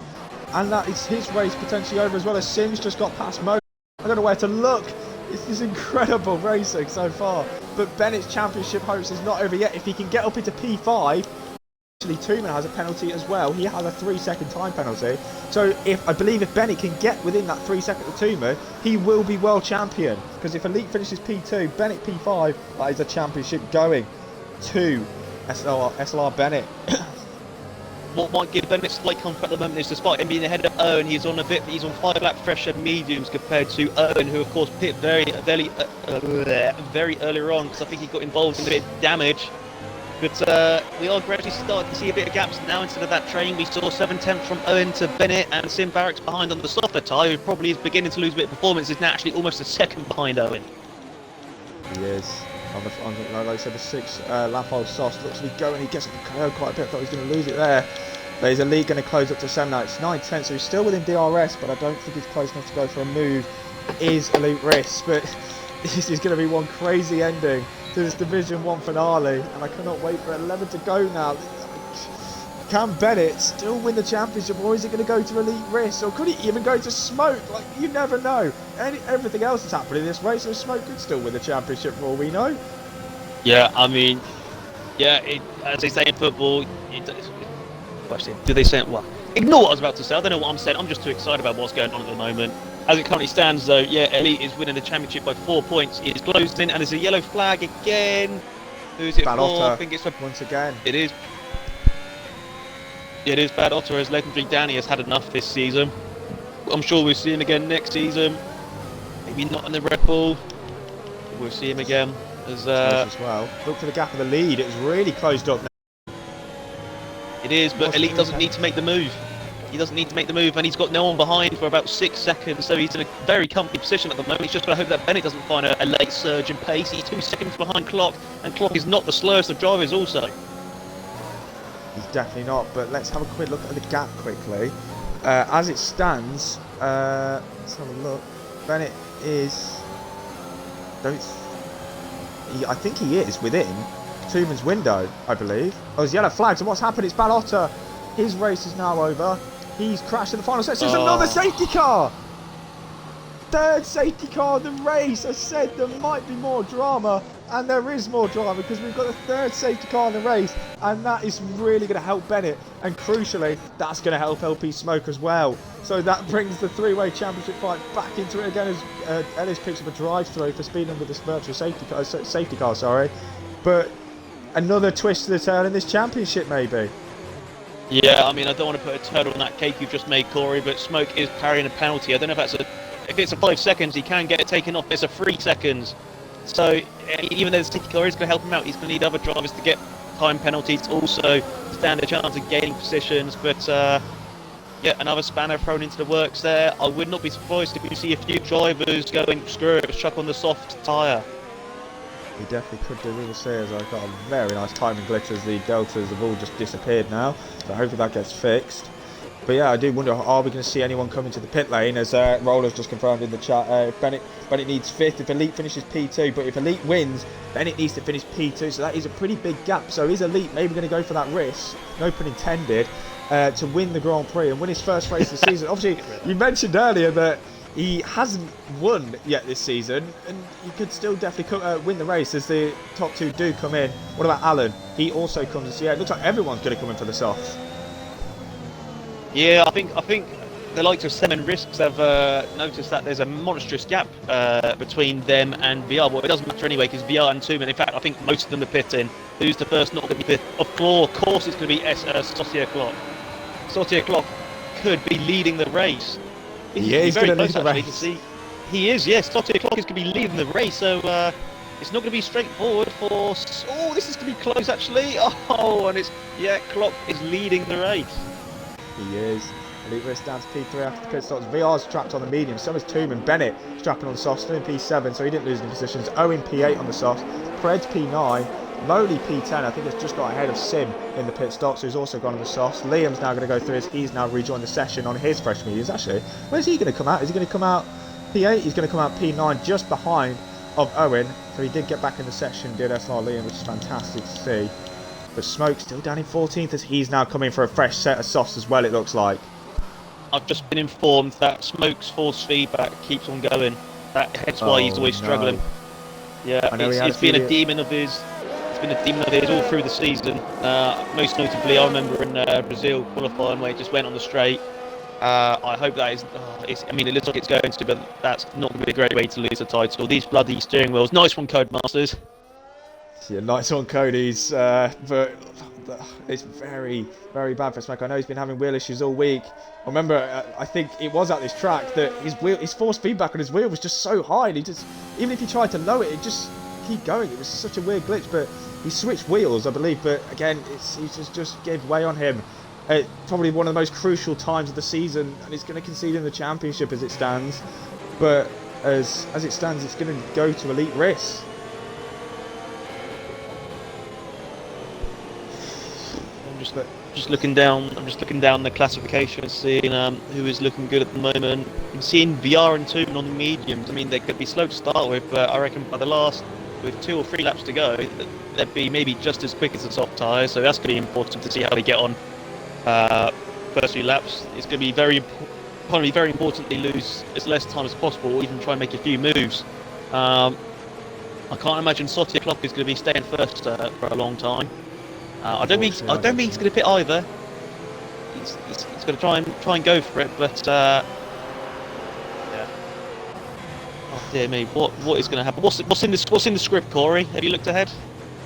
And that is his race potentially over as well as Sim's just got past Mo. I don't know where to look. This is incredible racing so far. But Bennett's championship hopes is not over yet. If he can get up into P5, actually Tooman has a penalty as well. He has a 3-second time penalty. So I believe if Bennett can get within that 3 seconds of Tooman, he will be world champion. Because if Elite finishes P2, Bennett P5, that is a championship going to SLR Bennett. What might give Bennett slight comfort at the moment is despite him being ahead of Owen, he's on 5 lap fresher mediums compared to Owen, who of course pit very earlier on because I think he got involved in a bit of damage. But we are gradually starting to see a bit of gaps now. Instead of that train, we saw 7/10 from Owen to Bennett, and Sim Barracks behind on the softer tyre, who probably is beginning to lose a bit of performance, is now actually almost a second behind Owen. He is. Like I said, the 6 lap old sauce looks to be going. He gets up the curve quite a bit. I thought he was going to lose it there. But his Elite going to close up to 7 now. It's 9:10, so he's still within DRS, but I don't think he's close enough to go for a move. It is Elite Risk, but this is going to be one crazy ending to this Division 1 finale, and I cannot wait for 11 to go now. Can Bennett still win the championship, or is it going to go to Elite Risk, or could he even go to Smoke? Like, you never know. Everything else that's happening in this race, so Smoke could still win the championship for all we know. Yeah, I mean, as they say in football, do they say, well, ignore what I was about to say, I don't know what I'm saying, I'm just too excited about what's going on at the moment. As it currently stands though, yeah, Elite is winning the championship by 4 points. It is closed in, and there's a yellow flag again. Who's it Bad for? Otter, I think it's for... once again. It is. Yeah, it is Bad Otter, as legendary Danny has had enough this season. I'm sure we'll see him again next season. Maybe not in the Red Bull. We'll see him again. As well. Look for the gap of the lead. It's really closed up now. It is, but Elite doesn't need to make the move. He doesn't need to make the move, and he's got no one behind for about 6 seconds, so he's in a very comfy position at the moment. He's just got to hope that Bennett doesn't find a late surge in pace. He's 2 seconds behind Clock, and Clock is not the slowest of drivers also. He's definitely not, but let's have a quick look at the gap quickly. As it stands, let's have a look. Bennett is... I think he is within Tooman's window, I believe. Oh, there's yellow flags, and what's happened? It's Bad Otter. His race is now over. He's crashed in the final section. There's another safety car! 3rd safety car of the race. I said there might be more drama, and there is more drama because we've got the 3rd safety car in the race, and that is really going to help Bennett, and crucially, that's going to help LP Smoke as well. So that brings the 3-way championship fight back into it again as Ellis picks up a drive-through for speeding with this virtual safety car, sorry. But another twist to the tail in this championship, maybe. Yeah, I mean, I don't want to put a turtle on that cake you've just made, Corey, but Smoke is carrying a penalty. I don't know if it's a 5 seconds, he can get it taken off. It's a 3 seconds. So even though the safety car is going to help him out, he's going to need other drivers to get time penalties to also stand a chance of gaining positions. But yeah, another spanner thrown into the works there. I would not be surprised if we see a few drivers going, screw it, chuck on the soft tyre. He definitely could do. We will see, as I've got a very nice timing glitch as the deltas have all just disappeared now. So hopefully that gets fixed. But yeah, I do wonder, are we going to see anyone coming to the pit lane? As Roller's just confirmed in the chat, Bennett needs 5th if Elite finishes P2. But if Elite wins, Bennett needs to finish P2. So that is a pretty big gap. So is Elite maybe going to go for that risk, no pun intended, to win the Grand Prix and win his first race of the season? Obviously, you mentioned earlier that he hasn't won yet this season, and he could still definitely win the race as the top 2 do come in. What about Alan? He also comes. So yeah, it looks like everyone's going to come in for the softs. Yeah, I think the likes of Sem and Risks have noticed that there's a monstrous gap between them and VR. Well, it doesn't matter anyway because VR and Tooman. In fact, I think most of them are pitting. Who's the first not going to be fit? Of course, it's going to be Saucier Clock. Saucier Clock could be leading the race. He's going to lead the race. See, he is, yes. Saucier Clock is going to be leading the race, so it's not going to be straightforward for... Oh, this is going to be close, actually. Oh, and it's... Yeah, Clock is leading the race. He is. Elite Risk down to P3 after the pit stops. VR's trapped on the medium. So is Tooman. Bennett strapping on the softs. Still in P7, so he didn't lose any positions. Owen P8 on the softs. Pred's P9. Lowly P10. I think it's just got ahead of Sim in the pit stops, who's also gone on the softs. Liam's now going to go through his. He's now rejoined the session on his fresh mediums. Actually, where's he going to come out? Is he going to come out P8? He's going to come out P9, just behind of Owen. So he did get back in the session, did SLR Liam, which is fantastic to see. But Smoke still down in 14th as he's now coming for a fresh set of softs as well, it looks like. I've just been informed that Smoke's force feedback keeps on going. That's why he's always struggling. Yeah, it's been a demon of his. It's been a demon of his all through the season. Most notably, I remember in Brazil qualifying where it just went on the straight. I hope that is. I mean, it looks like it's going to, but that's not going to be a great way to lose the title. These bloody steering wheels. Nice one, Codemasters. Yeah, nice one, Cody's. But it's very, very bad for Smoke. I know he's been having wheel issues all week. I remember, I think it was at this track that his force feedback on his wheel was just so high. And he just, even if he tried to lower it, it just keep going. It was such a weird glitch. But he switched wheels, I believe. But again, he just gave way on him. Probably one of the most crucial times of the season, and he's going to concede in the championship as it stands. But as it stands, it's going to go to Elite Risk. Just looking down. I'm just looking down the classification, seeing who is looking good at the moment. I'm seeing VR and Tubin on the mediums. I mean, they could be slow to start with, but I reckon by the last, with 2 or 3 laps to go, they'd be maybe just as quick as the soft tyres. So that's going to be important to see how they get on. First few laps. It's going to be very important they lose as less time as possible, or even try and make a few moves. I can't imagine Sotia Clock is going to be staying first for a long time. I don't think he's going to pit either. He's going to try and go for it, but yeah. Oh dear me, what is going to happen? What's in the script, Corey? Have you looked ahead?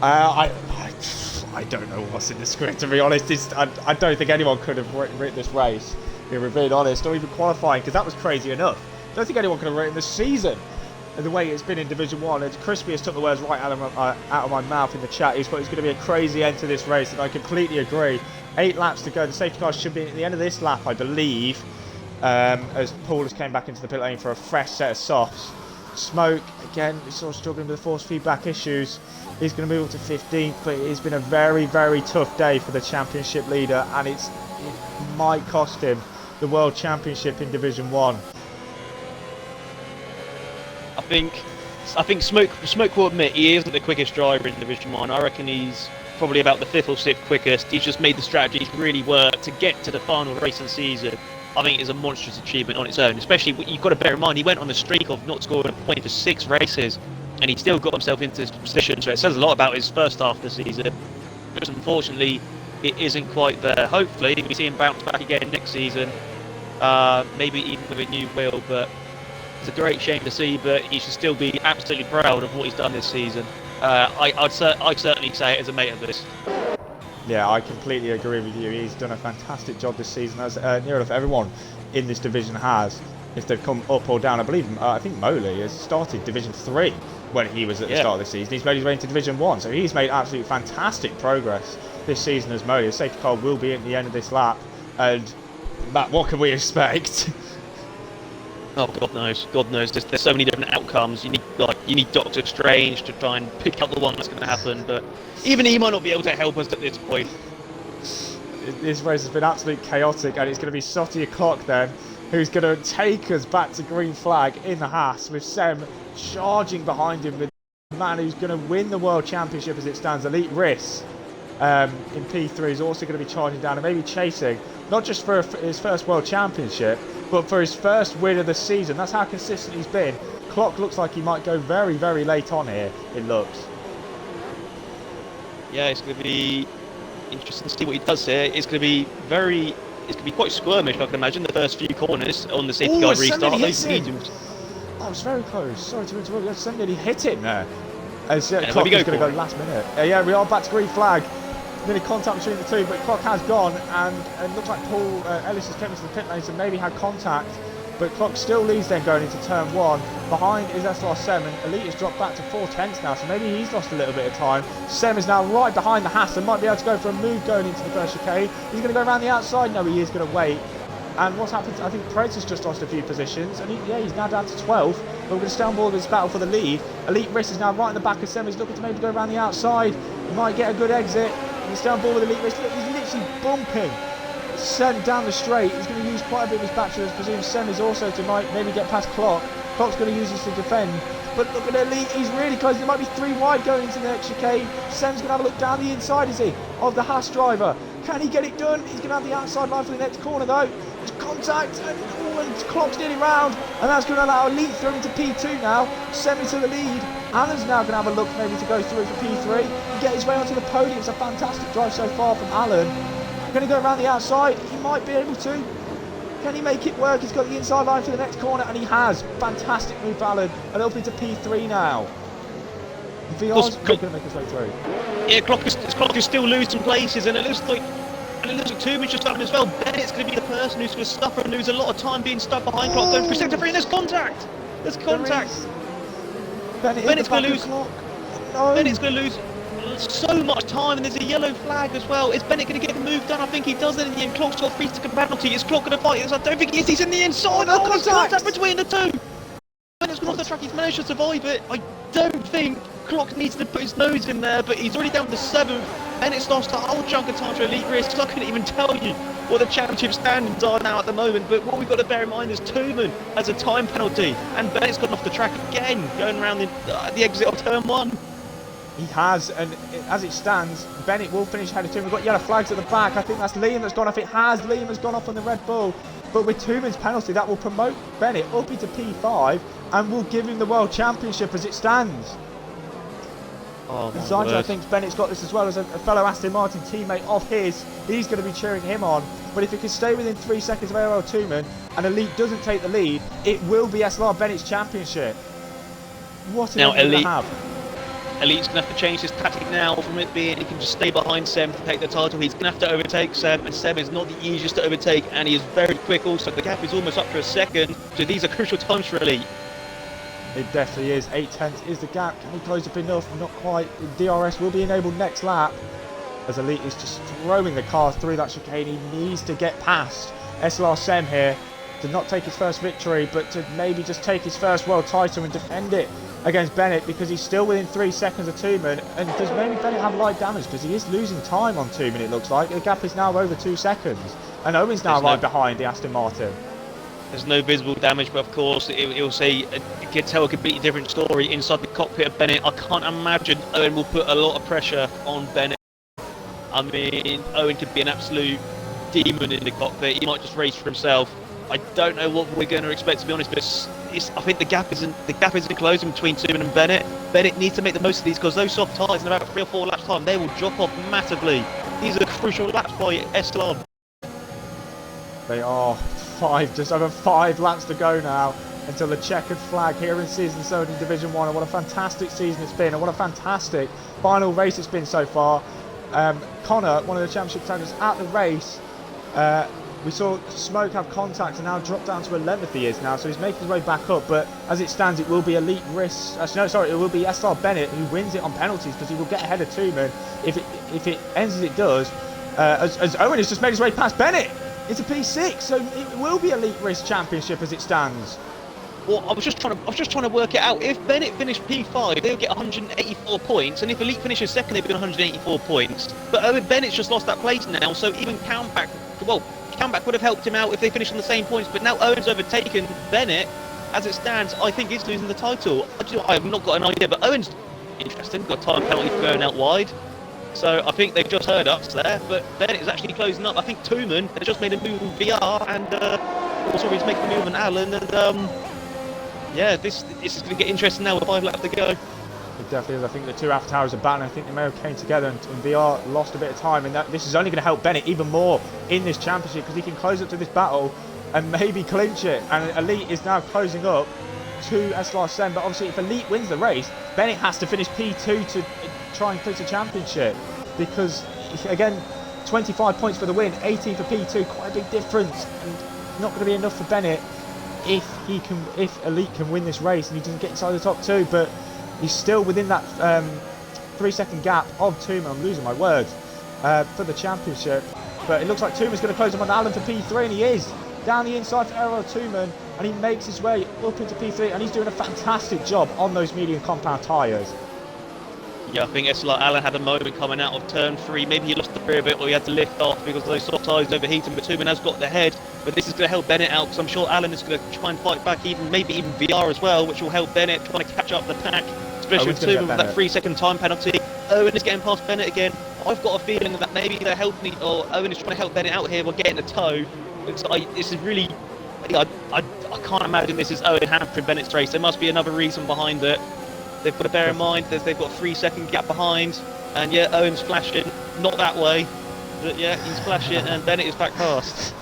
I don't know what's in the script, to be honest. I don't think anyone could have written this race, if we're being honest, or even qualifying, because that was crazy enough. I don't think anyone could have written this season. And the way it's been in Division 1, and Crispy has took the words right out of my mouth in the chat. He's thought it's going to be a crazy end to this race, and I completely agree. 8 laps to go. The safety car should be at the end of this lap, I believe, as Paul has came back into the pit lane for a fresh set of softs. Smoke, again, he's sort of struggling with the force feedback issues. He's going to move up to 15th, but it's been a very, very tough day for the championship leader, and it might cost him the World Championship in Division 1. I think Smoke will admit he isn't the quickest driver in Division 1. I reckon he's probably about the 5th or 6th quickest. He's just made the strategies really work to get to the final race of the season. I think it's a monstrous achievement on its own, especially you've got to bear in mind he went on a streak of not scoring a point for 6 races, and he still got himself into this position, so it says a lot about his first half of the season. But unfortunately, it isn't quite there. Hopefully, we see him bounce back again next season, maybe even with a new wheel, but it's a great shame to see, but he should still be absolutely proud of what he's done this season. I'd certainly say it as a mate of this. Yeah, I completely agree with you. He's done a fantastic job this season, as near enough everyone in this division has. If they've come up or down, I think Moley has started Division 3 when he was at the start of the season. He's made his way into Division 1, so he's made absolutely fantastic progress this season as Moley. The safety car will be at the end of this lap, and Matt, what can we expect? Oh, God knows. God knows. There's so many different outcomes. You need Doctor Strange to try and pick out the one that's going to happen. But even he might not be able to help us at this point. This race has been absolutely chaotic, and it's going to be Sotia Clock then, who's going to take us back to green flag in the Haas, with Sem charging behind him with the man who's going to win the World Championship as it stands. Elite Risk in P3 is also going to be charging down and maybe chasing, not just for his first World Championship, but for his first win of the season. That's how consistent he's been. Clock looks like he might go very, very late on here, it looks. Yeah, it's going to be interesting to see what he does here. It's going to be quite squirmish, I can imagine, the first few corners on the safety car restart. Those mediums. Oh, it's very close. Sorry to interrupt. Somebody hit him there. As Clock is going to go last minute. Yeah, we are back to green flag. Nearly contact between the two, but Clock has gone, and it looks like Paul Ellis has kept into the pit lane, so maybe had contact. But Clock still leads then going into turn 1. Behind is SLR 7. Elite has dropped back to 4/10 now, so maybe he's lost a little bit of time. Sem is now right behind the Haas and might be able to go for a move going into the first chicane. He's going to go around the outside. No, he is going to wait. And what's happened? I think Preds has just lost a few positions, and he's now down to 12. But we're going to stay on board with this battle for the lead. Elite Risk is now right in the back of Sem. He's looking to maybe go around the outside. He might get a good exit. He's stay on board with Elite Risk. Look, he's literally bumping Sem down the straight. He's going to use quite a bit of his battery. I presume Sem is also to maybe get past Clock. Clock's going to use this to defend. But look at Elite, he's really close. There might be 3 wide going into the next chicane. Sem's going to have a look down the inside, is he, of the Haas driver. Can he get it done? He's going to have the outside line for the next corner, though. There's contact, and Clock's nearly round. And that's going to allow Elite through into P2 now. Sem into the lead. Alan's now going to have a look maybe to go through for P3 and get his way onto the podium. It's a fantastic drive so far from Alan. Going to go around the outside. He might be able to. Can he make it work? He's got the inside line for the next corner, and he has. Fantastic move, Alan. And up into P3 now. VR's going to make his way through. Yeah, Clock is still losing places, and it looks like Tooman's just up as well. Bennett's going to be the person who's going to suffer and lose a lot of time being stuck behind Clock. Going through sector 3, and there's contact. There's contact. Bennett's going to lose. No. Bennett's going to lose so much time, and there's a yellow flag as well. Is Bennett going to get the move done? I think he does it in the end. Clock's got a 3-second penalty. Is Clock going to fight? I don't think he is. He's in the inside. Oh, there's contact between the two. Bennett's gone off the track. He's managed to survive it. I don't think Clock needs to put his nose in there, but he's already down to 7th. Bennett's lost a whole chunk of time to Elite Risks. I couldn't even tell you what the championship standings are now at the moment, but what we've got to bear in mind is Tooman has a time penalty, and Bennett's gone off the track again, going around the exit of turn 1. He has, and as it stands, Bennett will finish ahead of Tooman. We've got yellow flags at the back. I think that's Liam that's gone off. It has. Liam has gone off on the Red Bull. But with Tooman's penalty, that will promote Bennett up into P5 and will give him the World Championship as it stands. Oh, and Sanjay thinks Bennett's got this as well as a fellow Aston Martin teammate of his. He's going to be cheering him on. But if he can stay within 3 seconds of ARL Tooman and Elite doesn't take the lead, it will be SLR Bennett's championship. What an event to have. Elite's going to have to change his tactic now from it being he can just stay behind Sem to take the title. He's going to have to overtake Sem, and Sem is not the easiest to overtake, and he is very quick also. The gap is almost up for a second, so these are crucial times for Elite. It definitely is. 8/10 is the gap. Can he close up enough? Not quite. DRS will be enabled next lap as Elite is just throwing the car through that chicane. He needs to get past SLR Sem here to not take his first victory, but to maybe just take his first world title and defend it against Bennett, because he's still within 3 seconds of Tooman. And does maybe Bennett have light damage, because he is losing time on Tooman, it looks like. The gap is now over 2 seconds, and Owen's now right behind the Aston Martin. There's no visible damage, but of course it'll say you can tell a completely different story inside the cockpit of Bennett. I can't imagine Owen will put a lot of pressure on Bennett. I mean, Owen could be an absolute demon in the cockpit. He might just race for himself. I don't know what we're going to expect, to be honest, but I think the gap isn't closing between Tooman and Bennett. Bennett needs to make the most of these, because those soft tyres in about 3 or 4 laps time, they will drop off massively. These are crucial laps by SLR. They are just over 5 laps to go now until the checkered flag here in Season 7 in Division 1. And what a fantastic season it's been, and what a fantastic final race it's been so far. Connor, one of the championship contenders at the race, we saw Smoke have contact and now drop down to 11th he is now, so he's making his way back up. But as it stands, it will be Elite Risks. It will be SLR Bennett who wins it on penalties, because he will get ahead of Tooman if it ends as it does. As Owen has just made his way past Bennett into P6, so it will be Elite Risk Championship as it stands. Well, I was just trying to work it out. If Bennett finished P5, they'll get 184 points, and if Elite finishes second, they've got 184 points. But Owen Bennett's just lost that place now, so even Countback would have helped him out if they finished on the same points. But now Owen's overtaken Bennett. As it stands, I think he's losing the title. I have not got an idea, but Owen's interesting. Got time penalty for going out wide. So I think they've just heard us there, but Bennett is actually closing up. I think Tooman has just made a move on VR, and also he's making a move on Alan, and yeah, this is going to get interesting now with 5 laps to go. It definitely is. I think the two Alpha Towers are battling. I think they may have came together, and VR lost a bit of time, and this is only going to help Bennett even more in this championship, because he can close up to this battle and maybe clinch it. And Elite is now closing up to SLR Sem, but obviously if Elite wins the race, Bennett has to finish P2 to try and clinch the championship, because again, 25 points for the win, 18 for P2, quite a big difference, and not going to be enough for Bennett if Elite can win this race and he doesn't get inside the top 2. But he's still within that 3-second gap of Tooman. I'm losing my words for the championship, but it looks like Tooman's going to close him on Alan for P3, and he is down the inside for Aero Tooman, and he makes his way up into P3, and he's doing a fantastic job on those medium compound tyres. Yeah, I think SLR Allen had a moment coming out of turn 3. Maybe he lost the rear a bit or he had to lift off because those soft tyres overheating. But Tubman has got the head. But this is going to help Bennett out because I'm sure Allen is going to try and fight back, maybe even VR as well, which will help Bennett trying to catch up the pack. Especially with Tubman with that 3-second time penalty. Owen is getting past Bennett again. I've got a feeling that maybe they're helping, or Owen is trying to help Bennett out here by getting a toe. This is really... I can't imagine this is Owen hampering Bennett's race. There must be another reason behind it. They've got to bear in mind that they've got a 3-second gap behind, and yeah, Owen's flashing, not that way, but yeah, he's flashing, and Bennett is back past.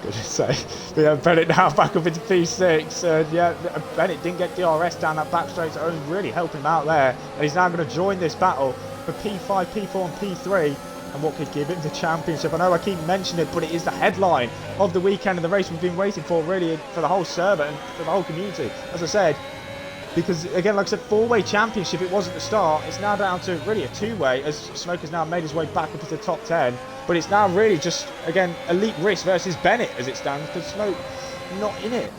Good to say. But yeah, Bennett now back up into P6, and yeah, Bennett didn't get DRS down that back straight, so Owen's really helping him out there, and he's now going to join this battle for P5, P4 and P3, and what could give him the championship. I know I keep mentioning it, but it is the headline of the weekend and the race we've been waiting for really for the whole server and for the whole community. As I said, because again, like I said, 4-way championship, it was at the start. It's now down to really a 2-way as Smoke has now made his way back up into the top 10. But it's now really just, again, Elite Risk versus Bennett as it stands, because Smoke not in it.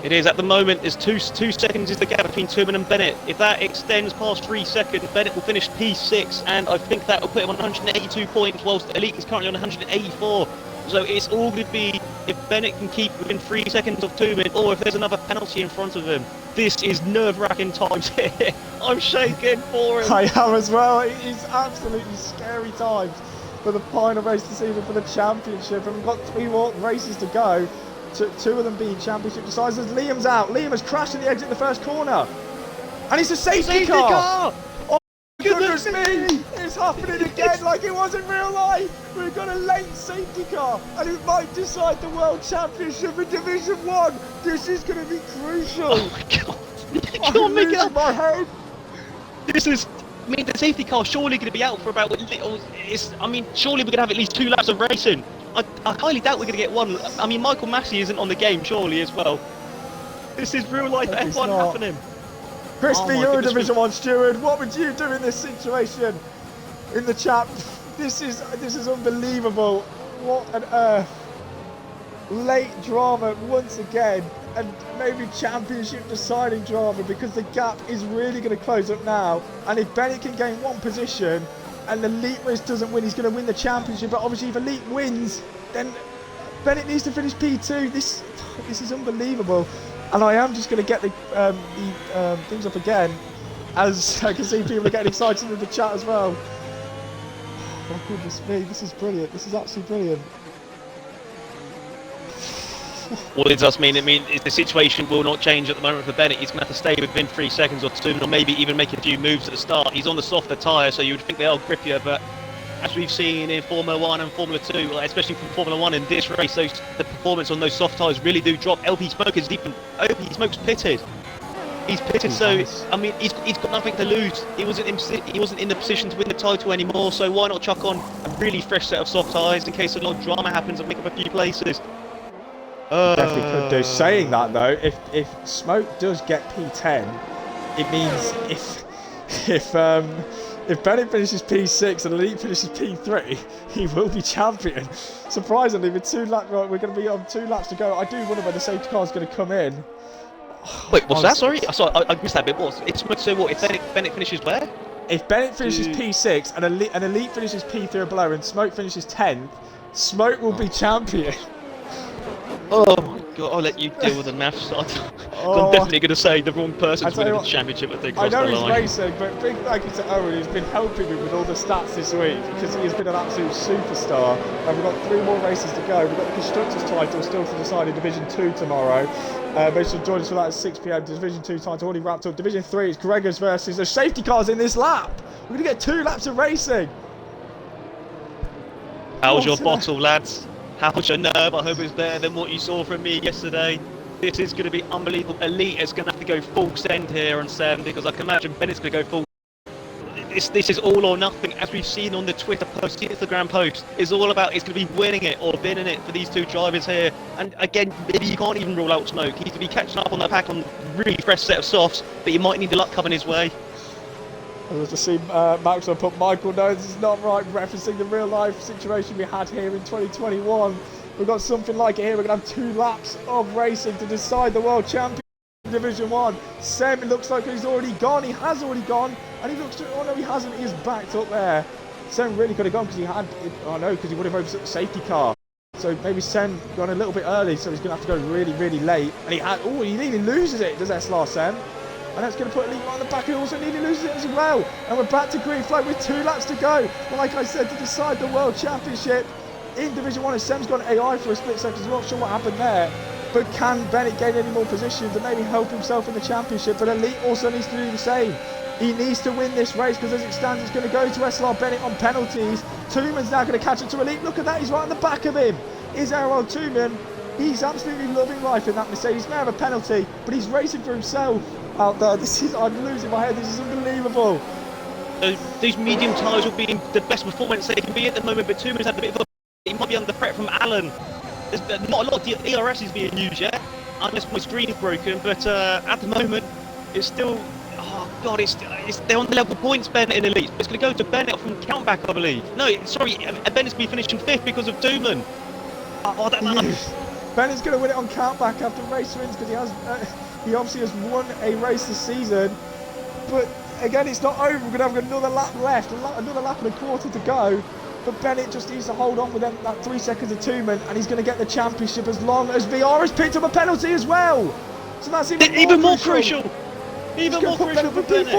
It is, at the moment, there's two seconds is the gap between Tubman and Bennett. If that extends past 3 seconds, Bennett will finish P6, and I think that will put him on 182 points, whilst Elite is currently on 184. So it's all going to be if Bennett can keep within 3 seconds of Tubman, or if there's another penalty in front of him. This is nerve-wracking times here. I'm shaking for him. I am as well. It is absolutely scary times for the final race this evening for the championship. And we've got 3 more races to go. 2 of them being championship deciders. Liam's out. Liam has crashed in the exit in the first corner. And it's a safety car. Oh, goodness me. It's happening again like it was in real life. We've got a late safety car. And it might decide the World Championship in Division 1. This is going to be crucial. Oh my God. I'm losing my head. This is... I mean, the safety car's surely going to be out for about... I mean, surely we're going to have at least 2 laps of racing. I highly doubt we're going to get 1. I mean, Michael Massey isn't on the game, surely, as well. This is real life F1 happening. Crispy, you're a Division 1 steward. What would you do in this situation? In the chat, this is unbelievable. What on earth? Late drama once again, and maybe championship deciding drama, because the gap is really going to close up now. And if Bennett can gain 1 position and Elite race doesn't win, he's going to win the championship. But obviously if Elite wins, then Bennett needs to finish P2. This is unbelievable. And I am just going to get the things up again, as I can see people are getting excited in the chat as well. Oh goodness me, this is brilliant. This is absolutely brilliant. What it does mean, the situation will not change at the moment for Bennett. He's going to have to stay within 3 seconds or 2, or maybe even make a few moves at the start. He's on the softer tyre, so you would think they are grippier, but as we've seen in Formula 1 and Formula 2, especially from Formula 1 in this race, the performance on those soft tyres really do drop. LP Smoke's pitted. He's pitted, so I mean, he's got nothing to lose. He wasn't in the position to win the title anymore, so why not chuck on a really fresh set of soft tyres in case a lot of drama happens and pick up a few places. Definitely could do. Saying that though, if Smoke does get P10, it means if Bennett finishes P6 and Elite finishes P3, he will be champion. Surprisingly, with 2 laps, we're going to be on 2 laps to go. I do wonder where the safety car is going to come in. Wait, what's that? Sorry, I missed that bit. So what? If Bennett finishes where? If Bennett finishes P6 and Elite finishes P3 or below, and Smoke finishes 10th, Smoke will be champion. Oh my God, I'll let you deal with the maths. I'm definitely going to say the wrong person's winning the championship. I know he's racing, but big thank you to Owen, who's been helping me with all the stats this week, because he has been an absolute superstar. And we've got 3 more races to go. We've got the Constructors' title still to decide in Division 2 tomorrow. Make sure to join us for that at 6 PM. Division 2 title already wrapped up. Division 3 is Gregor's versus the safety cars in this lap. We're going to get 2 laps of racing. How's your bottle, lads? How's your nerve? I hope it's better than what you saw from me yesterday. This is going to be unbelievable. Elite is going to have to go full send here on 7, because I can imagine Bennett's going to go full. This is all or nothing, as we've seen on the Twitter post, the Instagram post. It's all about, it's going to be winning it or binning it for these 2 drivers here. And again, maybe you can't even rule out Smoke. He's to be catching up on that pack on a really fresh set of softs, but he might need the luck coming his way. I was to see Maxwell put Michael, no, this is not right, referencing the real life situation we had here in 2021. We've got something like it here. We're going to have 2 laps of racing to decide the world champion Division 1. Sem, it looks like he's already gone. He has already gone. And he looks to, oh no, he hasn't. He is backed up there. Sem really could have gone because he had, oh no, because he would have overtook the safety car. So maybe Sem gone a little bit early, so he's going to have to go really, really late. And he had, oh, he nearly loses it, does SLR Sem. And that's going to put Elite right on the back, and also nearly loses it as well. And we're back to green flag with 2 laps to go. Well, like I said, to decide the World Championship in Division 1, and Sem's gone AI for a split second. I'm not sure what happened there. But can Bennett gain any more positions and maybe help himself in the championship? But Elite also needs to do the same. He needs to win this race because as it stands, it's going to go to SLR Bennett on penalties. Toomann's now going to catch it to Elite. Look at that, he's right on the back of him. Is Errol Tooman. He's absolutely loving life in that Mercedes. He may have a penalty, but he's racing for himself out there. I'm losing my head. This is unbelievable. These medium tyres will be in the best performance they can be at the moment, but Toomann's had a bit of a... He might be under threat from Alan. There's not a lot of ERS is being used yet, unless my screen is broken, but at the moment, it's still... Oh, God, they're on the level points, Bennett in Elite. It's going to go to Bennett from countback, I believe. No, sorry, Bennett's been finishing 5th because of Tooman. Oh, that... Bennett's going to win it on countback after race wins because he obviously has won a race this season. But again, it's not over. We're going to have another lap left, another lap and a quarter to go. But Bennett just needs to hold on with that 3 seconds of Tooman, and he's going to get the championship as long as VR has picked up a penalty as well. So that's even more crucial. Even more crucial for Bennett.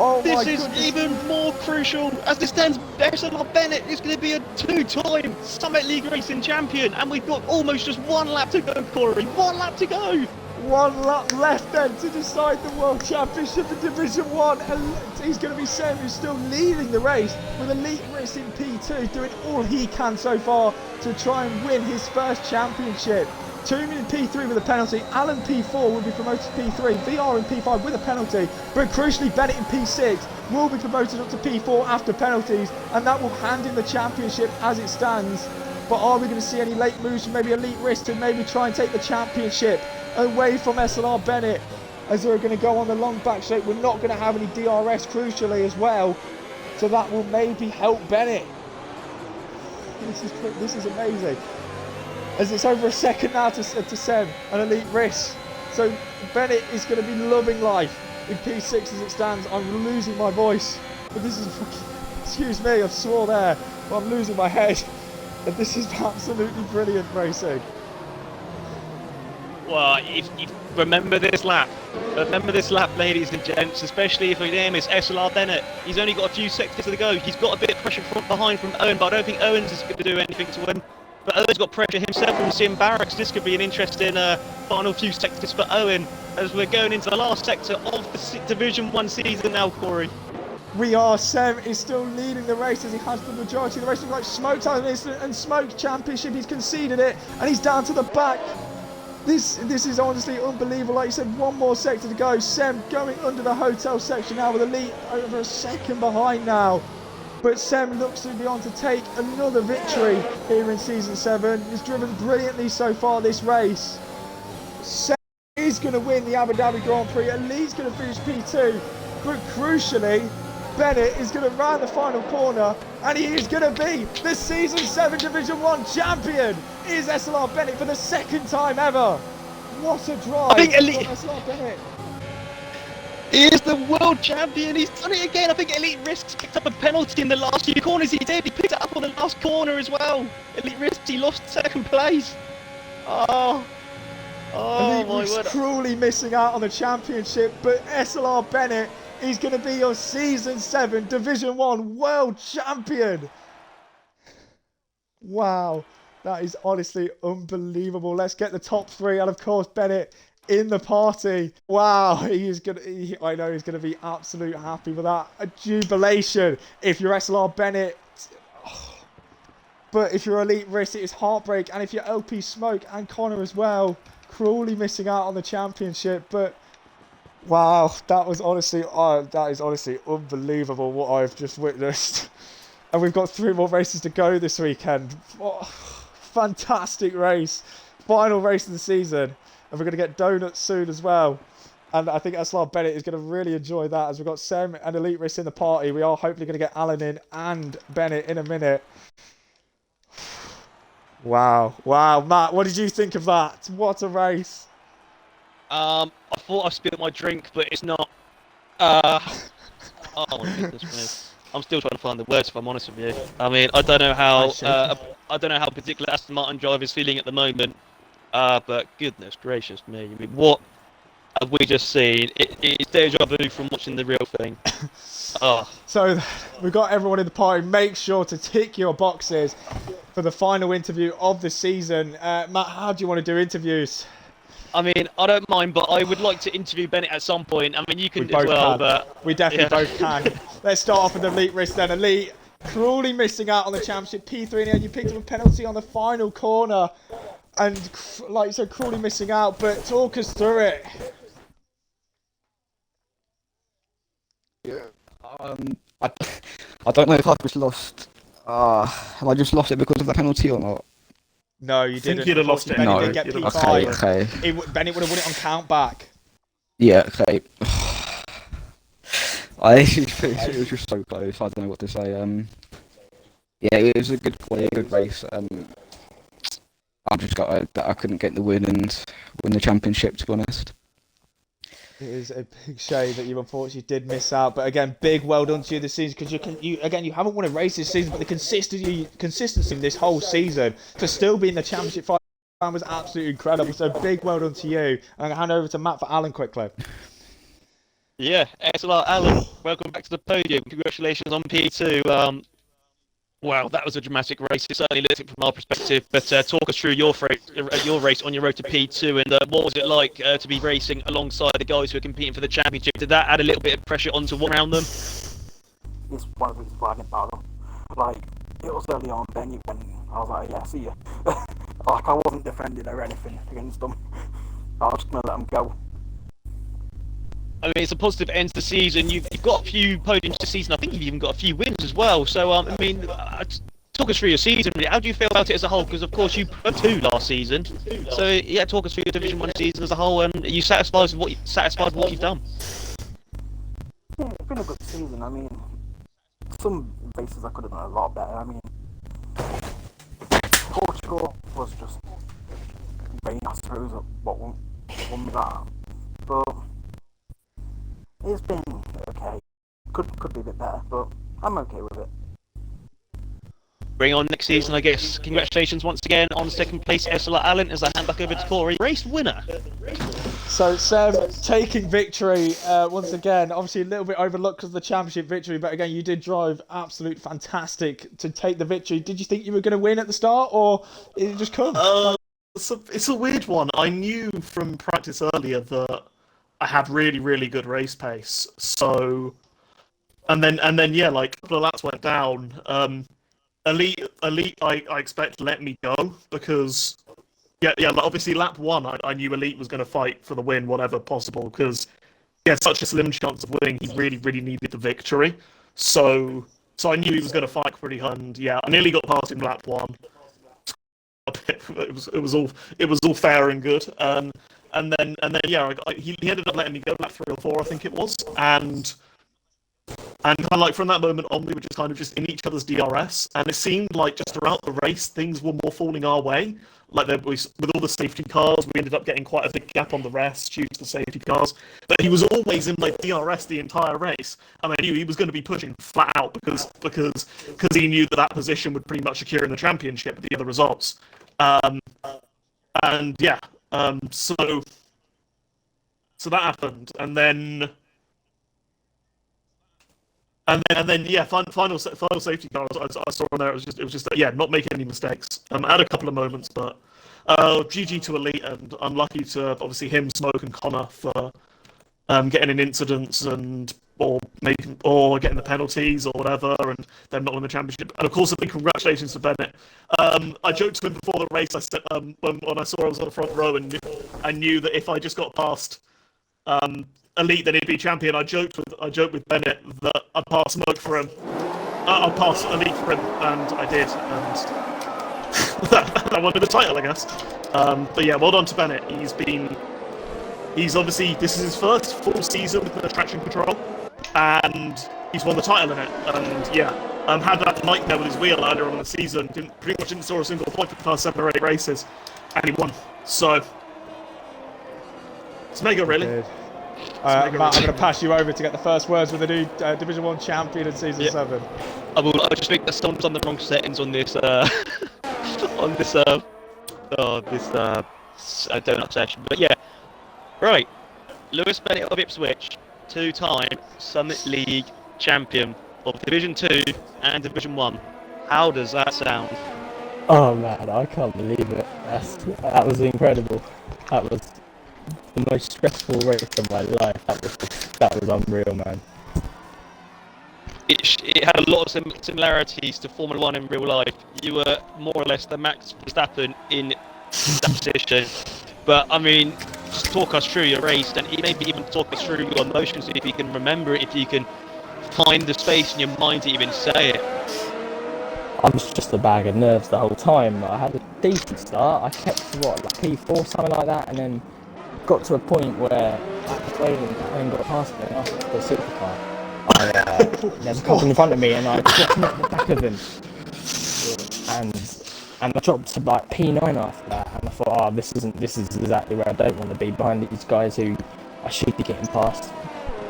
Oh this is even more crucial. As it stands, SLR Bennett is going to be a 2-time Summit League racing champion, and we've got almost just 1 lap to go, Corey. 1 lap to go. 1 lap left then to decide the World Championship in Division 1. And he's going to be Sam, who's still leading the race with Elite Racing P2, doing all he can so far to try and win his first championship. Tooman in P3 with a penalty, Alan P4 will be promoted to P3, VR in P5 with a penalty, but crucially Bennett in P6 will be promoted up to P4 after penalties, and that will hand in the championship as it stands. But are we going to see any late moves from maybe Elite Risk to maybe try and take the championship away from SLR Bennett, as they're going to go on the long back straight? We're not going to have any DRS crucially as well, so that will maybe help Bennett. This is amazing. As it's over a second now to Sem and Elite Risk. So Bennett is going to be loving life in P6 as it stands. I'm losing my voice. But this is fucking, excuse me, I've swore there. But I'm losing my head. And this is absolutely brilliant racing. Well, if remember this lap, ladies and gents, especially if his name is SLR Bennett. He's only got a few sectors to go. He's got a bit of pressure from behind from Owen, but I don't think Owens is going to do anything to him. But Owen's got pressure himself from Sim Barracks. This could be an interesting final few sectors for Owen as we're going into the last sector of the Division 1 season now, Corey. We are. Sem is still leading the race as he has the majority of the race. We've got Smoke time and Smoke Championship. He's conceded it and he's down to the back. This is honestly unbelievable. Like you said, 1 more sector to go. Sem going under the hotel section now with Elite over a second behind now. But Sem looks to be on to take another victory here in Season 7. He's driven brilliantly so far this race. Sem is going to win the Abu Dhabi Grand Prix. Elite's going to finish P2. But crucially, Bennett is going to round the final corner. And he is going to be the Season 7 Division 1 champion. Is SLR Bennett for the 2nd time ever. What a drive. I think Elite... SLR Bennett. He is the world champion. He's done it again. I think Elite Risks picked up a penalty in the last few corners. He did. He picked it up on the last corner as well. Elite Risks, he lost 2nd place. Oh Elite my Risks word. cruelly missing out on the championship, but SLR Bennett is going to be your Season 7 Division 1 world champion. Wow, that is honestly unbelievable. Let's get the top 3, and of course Bennett in the party. Wow, I know he's gonna be absolutely happy with that. A jubilation if you're SLR Bennett. But if you're Elite Risk, it is heartbreak. And if you're LP Smoke and Connor as well, cruelly missing out on the championship. But wow, that is honestly unbelievable what I've just witnessed. And we've got 3 more races to go this weekend. Oh, fantastic race. Final race of the season. And we're going to get donuts soon as well. And I think SLR Bennett is going to really enjoy that, as we've got Sem and Elite Risk in the party. We are hopefully going to get Alan in and Bennett in a minute. Wow. Wow, Matt, what did you think of that? What a race. I thought I spilled my drink, but it's not. Uh, oh my goodness me! I'm still trying to find the words. If I'm honest with you, I mean, I don't know how. I don't know how particular Aston Martin driver is feeling at the moment. But goodness gracious me! I mean, what have we just seen? It's deja vu from watching the real thing. Oh. So we've got everyone in the party. Make sure to tick your boxes for the final interview of the season. Matt, how do you want to do interviews? I mean, I don't mind, but I would like to interview Bennett at some point. I mean, you can We as both well, can. but We definitely both can. Let's start off with Elite race then. Elite cruelly missing out on the championship P3 in the end. You picked up a penalty on the final corner, and like you said, cruelly missing out. But talk us through it. Yeah. I don't know if I've just lost. Have I just lost it because of the penalty or not? No, you didn't. I think you'd have lost it. Bennett No. did get You'd have P5. lost Okay. Bennett would have won it on count back. Yeah, okay. It was just so close. I don't know what to say. Yeah, it was a good race. I'm just gutted that I couldn't get the win and win the championship, to be honest. It is a big shame that you unfortunately did miss out, but again, big well done to you this season because you haven't won a race this season, but the consistency in this whole season to still be in the championship fight was absolutely incredible. So big well done to you. I'm gonna hand over to Matt for Alan quickly. yeah, SLR Alan, welcome back to the podium. Congratulations on P2. Wow, that was a dramatic race. It certainly looked it from our perspective. But talk us through your race on your road to P2, and what was it like to be racing alongside the guys who are competing for the championship? Did that add a little bit of pressure onto what around them? It's one of the reasons why I didn't battle. Like, it was early on, then when I was like, yeah, see ya. Like, I wasn't defending or anything against them. I was just gonna let them go. I mean, it's a positive end to the season. You've got a few podiums this season. I think you've even got a few wins as well. So, I mean, talk us through your season. How do you feel about it as a whole? Because, of course, you won 2 last season. So, yeah, talk us through your Division 1 season as a whole. And are you satisfied with what you've done? Yeah, it's been a good season. I mean, some races I could have done a lot better. I mean, Portugal was just very nice. It was what won me that. But it's been okay. Could be a bit better, but I'm okay with it. Bring on next season, I guess. Congratulations once again on second place, SLR Allen, as I hand back over to Corey. Race winner. So Seb taking victory once again. Obviously a little bit overlooked because of the championship victory, but again you did drive absolute fantastic to take the victory. Did you think you were going to win at the start, or did it just come? It's a weird one. I knew from practice earlier that I had really, really good race pace. So, and then yeah, like a couple of laps went down. Elite, I expect to let me go because yeah. Like obviously lap 1, I knew Elite was going to fight for the win, whatever possible, because he had such a slim chance of winning. He really, really needed the victory. So I knew he was going to fight pretty hard. And yeah, I nearly got past him lap 1. It was all fair and good. And then yeah, he ended up letting me go lap 3 or 4, I think it was, and kind of like from that moment on, we were just kind of just in each other's DRS, and it seemed like just throughout the race, things were more falling our way. Like there was, with all the safety cars, we ended up getting quite a big gap on the rest due to the safety cars. But he was always in my DRS the entire race, and I knew he was going to be pushing flat out because he knew that position would pretty much secure in the championship with the other results. And yeah, so that happened, and then yeah, final safety car I saw on there. It was just yeah, not making any mistakes. I had a couple of moments, but GG to Elite, and unlucky to obviously him, Smoke, and Connor for getting in incidents or getting the penalties or whatever, and them not winning the championship. And of course, a big congratulations to Bennett. I joked to him before the race. I said when I saw I was on the front row, and I knew that if I just got past Elite, then he'd be champion. I joked with Bennett that I'd pass Smoke for him. I'd pass Elite for him, and I did, and I won the title, I guess. But yeah, well done to Bennett. He's obviously, this is his first full season with the traction control, and he's won the title in it. And yeah, had that nightmare with his wheel earlier on in the season. Pretty much didn't score a single point for the first 7 or 8 races, and he won. So Smego, really? Did. Smego, Matt, I'm going to pass you over to get the first words with the new Division 1 champion in Season 7. I just think that someone's on the wrong settings on this, on this, donut session. But yeah, right. Lewis Bennett of Ipswich, 2-time Summit League champion of Division 2 and Division 1. How does that sound? Oh man, I can't believe it. That was incredible. That was the most stressful race of my life. That was unreal, man. It had a lot of similarities to Formula 1 in real life. You were more or less the Max Verstappen in that position. But I mean, just talk us through your race, and maybe even talk us through your emotions, if you can remember it, if you can find the space in your mind to even say it. I was just a bag of nerves the whole time. I had a decent start. I kept like P4, something like that, and then got to a point where I was waiting and got past me and asked for the supercar. There's a couple in front of me, and I dropped at the back of him, and I dropped to like P9 after that, and I thought, this is exactly where I don't want to be, behind these guys who I should be getting past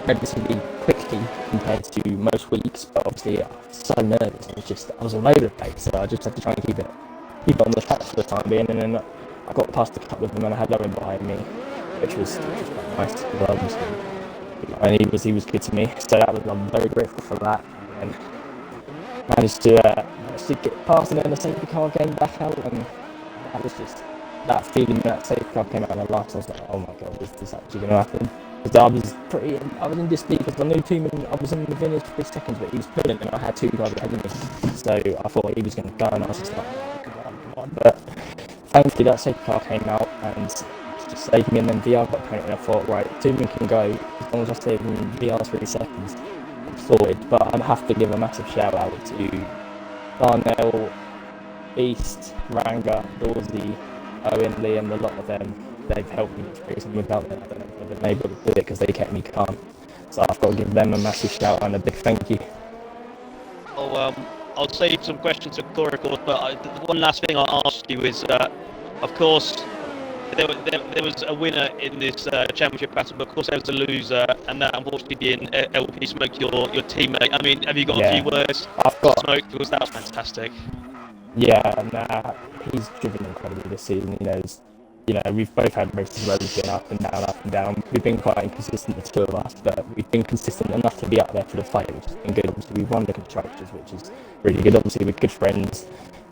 relatively quickly compared to most weeks. But obviously I was so nervous, I was all over the place, so I just had to try and keep it on the track for the time being. And then I got past a couple of them, and I had Owen behind me, which was quite nice as well. And he was good to me, so I'm very grateful for that. And managed to get past, and then the safety car came back out, and that was just that feeling when that safety car came out in the last. I was like, oh my god, is this actually going to happen? Because I was in disbelief, because I knew I was in the finish for 3 seconds, but he was pulling, and I had 2 guys ahead of me, so I thought he was going to go, and I was just like, oh, come on. But thankfully that safety car came out and just saved me, and then VR got printed, and I thought, right, Tooman can go as long as I save him in VR 3 seconds forward. But I have to give a massive shout out to Darnell, Beast, Ranga, Dorsey, Owen, Liam, a lot of them. They've helped me through, and without them I don't know if I'd have been able to do it, because they kept me calm. So I've got to give them a massive shout out and a big thank you. I'll save some questions to Corey, of course, but one last thing I'll ask you is, of course, there was a winner in this championship battle, but of course there was a loser, and that unfortunately being LP Smoke, your teammate. I mean, have you got a few words for Smoke, because that was fantastic? Yeah, and he's driven incredibly this season. We've both had races where we've been up and down. We've been quite inconsistent, the two of us, but we've been consistent enough to be up there for the fight, which has been good. Obviously, we've won the constructors, which is really good. Obviously, we're good friends.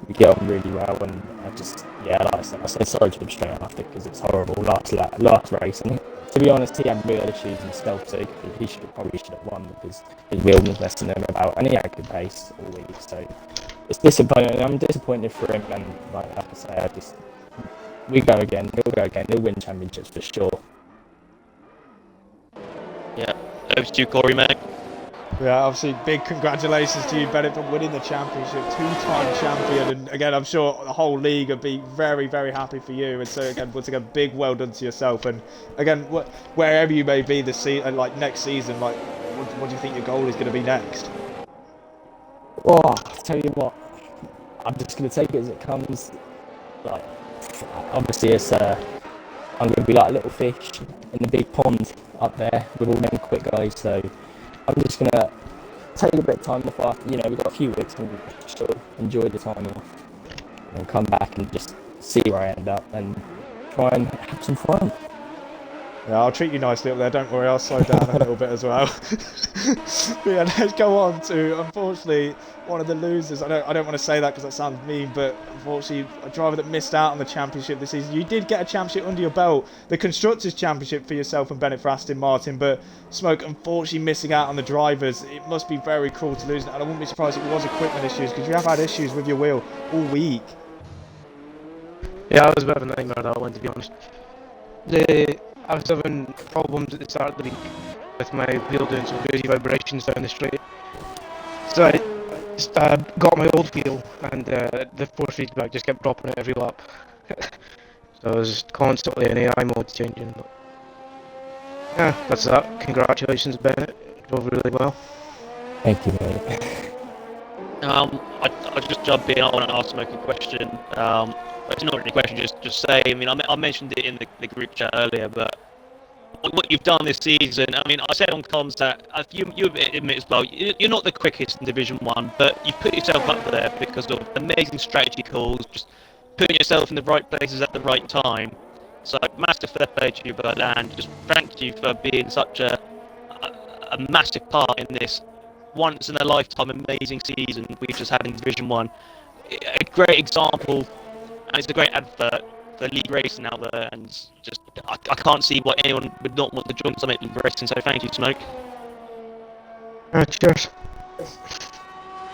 We get on really well, and like I said sorry to him straight after, because it's horrible. Last race, and to be honest, he had real issues himself, so he probably should have won, because his wheel was messing him about, and he had good pace all week. So it's disappointing. I'm disappointed for him, and like I say, we go again. He'll go again. He'll win championships for sure. Yeah, over to you, Corey, mate. Yeah, obviously, big congratulations to you, Bennett, for winning the championship, 2-time champion. And again, I'm sure the whole league will be very, very happy for you. And so again, once again, big well done to yourself. And again, wherever you may be next season, what do you think your goal is going to be next? Oh, I'll tell you what, I'm just going to take it as it comes. Like, obviously, I'm going to be like a little fish in the big pond up there with all them quick guys. So I'm just going to take a bit of time off. We've got a few weeks and just sort of enjoy the time off, and come back and just see where I end up and try and have some fun. Yeah, I'll treat you nicely up there, don't worry, I'll slow down a little bit as well. But yeah, let's go on to, unfortunately, one of the losers. I don't want to say that because that sounds mean, but unfortunately, a driver that missed out on the championship this season. You did get a championship under your belt, the Constructors' Championship for yourself and Bennett for Aston Martin, but Smoke, unfortunately, missing out on the drivers. It must be very cruel to lose, and I wouldn't be surprised if it was equipment issues, because you have had issues with your wheel all week. Yeah, I was a bit of a nightmare that one, to be honest. I was having problems at the start of the week with my wheel doing some crazy vibrations down the straight. So I just got my old wheel, and the force feedback just kept dropping it every lap. So I was constantly in AI mode changing. But yeah, that's that. Congratulations, Bennett. Drove really well. Thank you, mate. I'll just jump in. I want to ask Smoke a question. It's not really a question, just say. I mean, I mentioned it in the group chat earlier, but what you've done this season. I mean, I said on comms that you admit as well, you're not the quickest in Division 1, but you put yourself up there because of amazing strategy calls, just putting yourself in the right places at the right time. So, massive fair play to you, Bert, and just thank you for being such a massive part in this once in a lifetime amazing season we've just had in Division 1. A great example, and it's a great advert for league racing out there, and just I can't see why anyone would not want to join Summit League Racing, so thank you, Smoke. Cheers.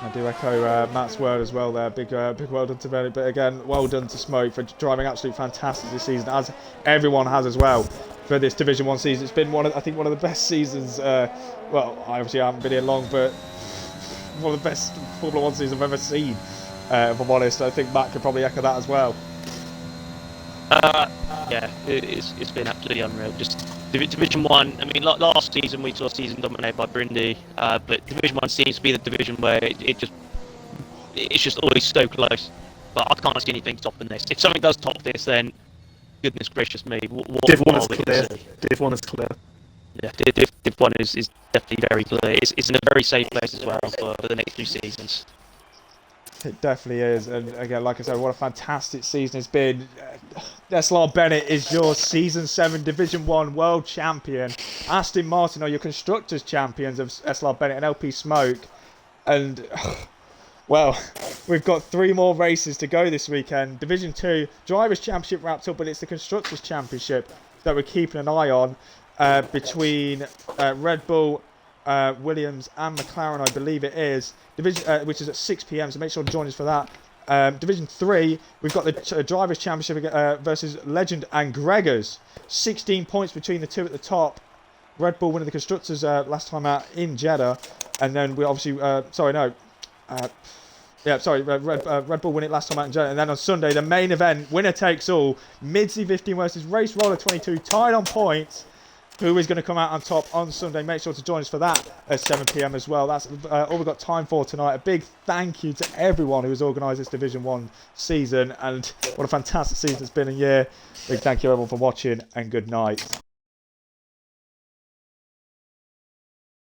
I do echo Matt's word as well there. Big well done to Benny, but again, well done to Smoke for driving absolutely fantastic this season, as everyone has as well for this Division 1 season. It's been one of the best seasons. Well, I obviously haven't been here long, but one of the best Formula 1 seasons I've ever seen. If I'm honest, I think Matt could probably echo that as well. Yeah, it's been absolutely unreal. Just Division 1, I mean, last season we saw a season dominated by Brindy, but Division 1 seems to be the division where it's just always so close. But I can't see anything topping this. If something does top this, then goodness gracious me, what Div 1 are is we clear. gonna see? Div 1 is clear. Yeah, Div 1 is definitely very clear. It's in a very safe place as well for the next few seasons. It definitely is, and again, like I said, what a fantastic season it's been. SLR Bennett is your Season 7 Division 1 World Champion. Aston Martin are your Constructors Champions of SLR Bennett and LP Smoke. And, well, we've got 3 more races to go this weekend. Division 2 Drivers' Championship wrapped up, but it's the Constructors' Championship that we're keeping an eye on between Red Bull, Williams and McLaren, I believe it is, which is at 6 PM, so make sure to join us for that. Division 3, we've got the Drivers' Championship versus Legend and Gregors. 16 points between the two at the top. Red Bull winning the Constructors last time out in Jeddah. And then we obviously, Red Bull win it last time out in Jeddah. And then on Sunday, the main event, winner takes all. Midsley 15 versus Race Roller 22, tied on points. Who is going to come out on top on Sunday? Make sure to join us for that at 7 PM as well. That's all we've got time for tonight. A big thank you to everyone who has organised this Division 1 season, and what a fantastic season it's been a year. Big thank you everyone for watching, and good night.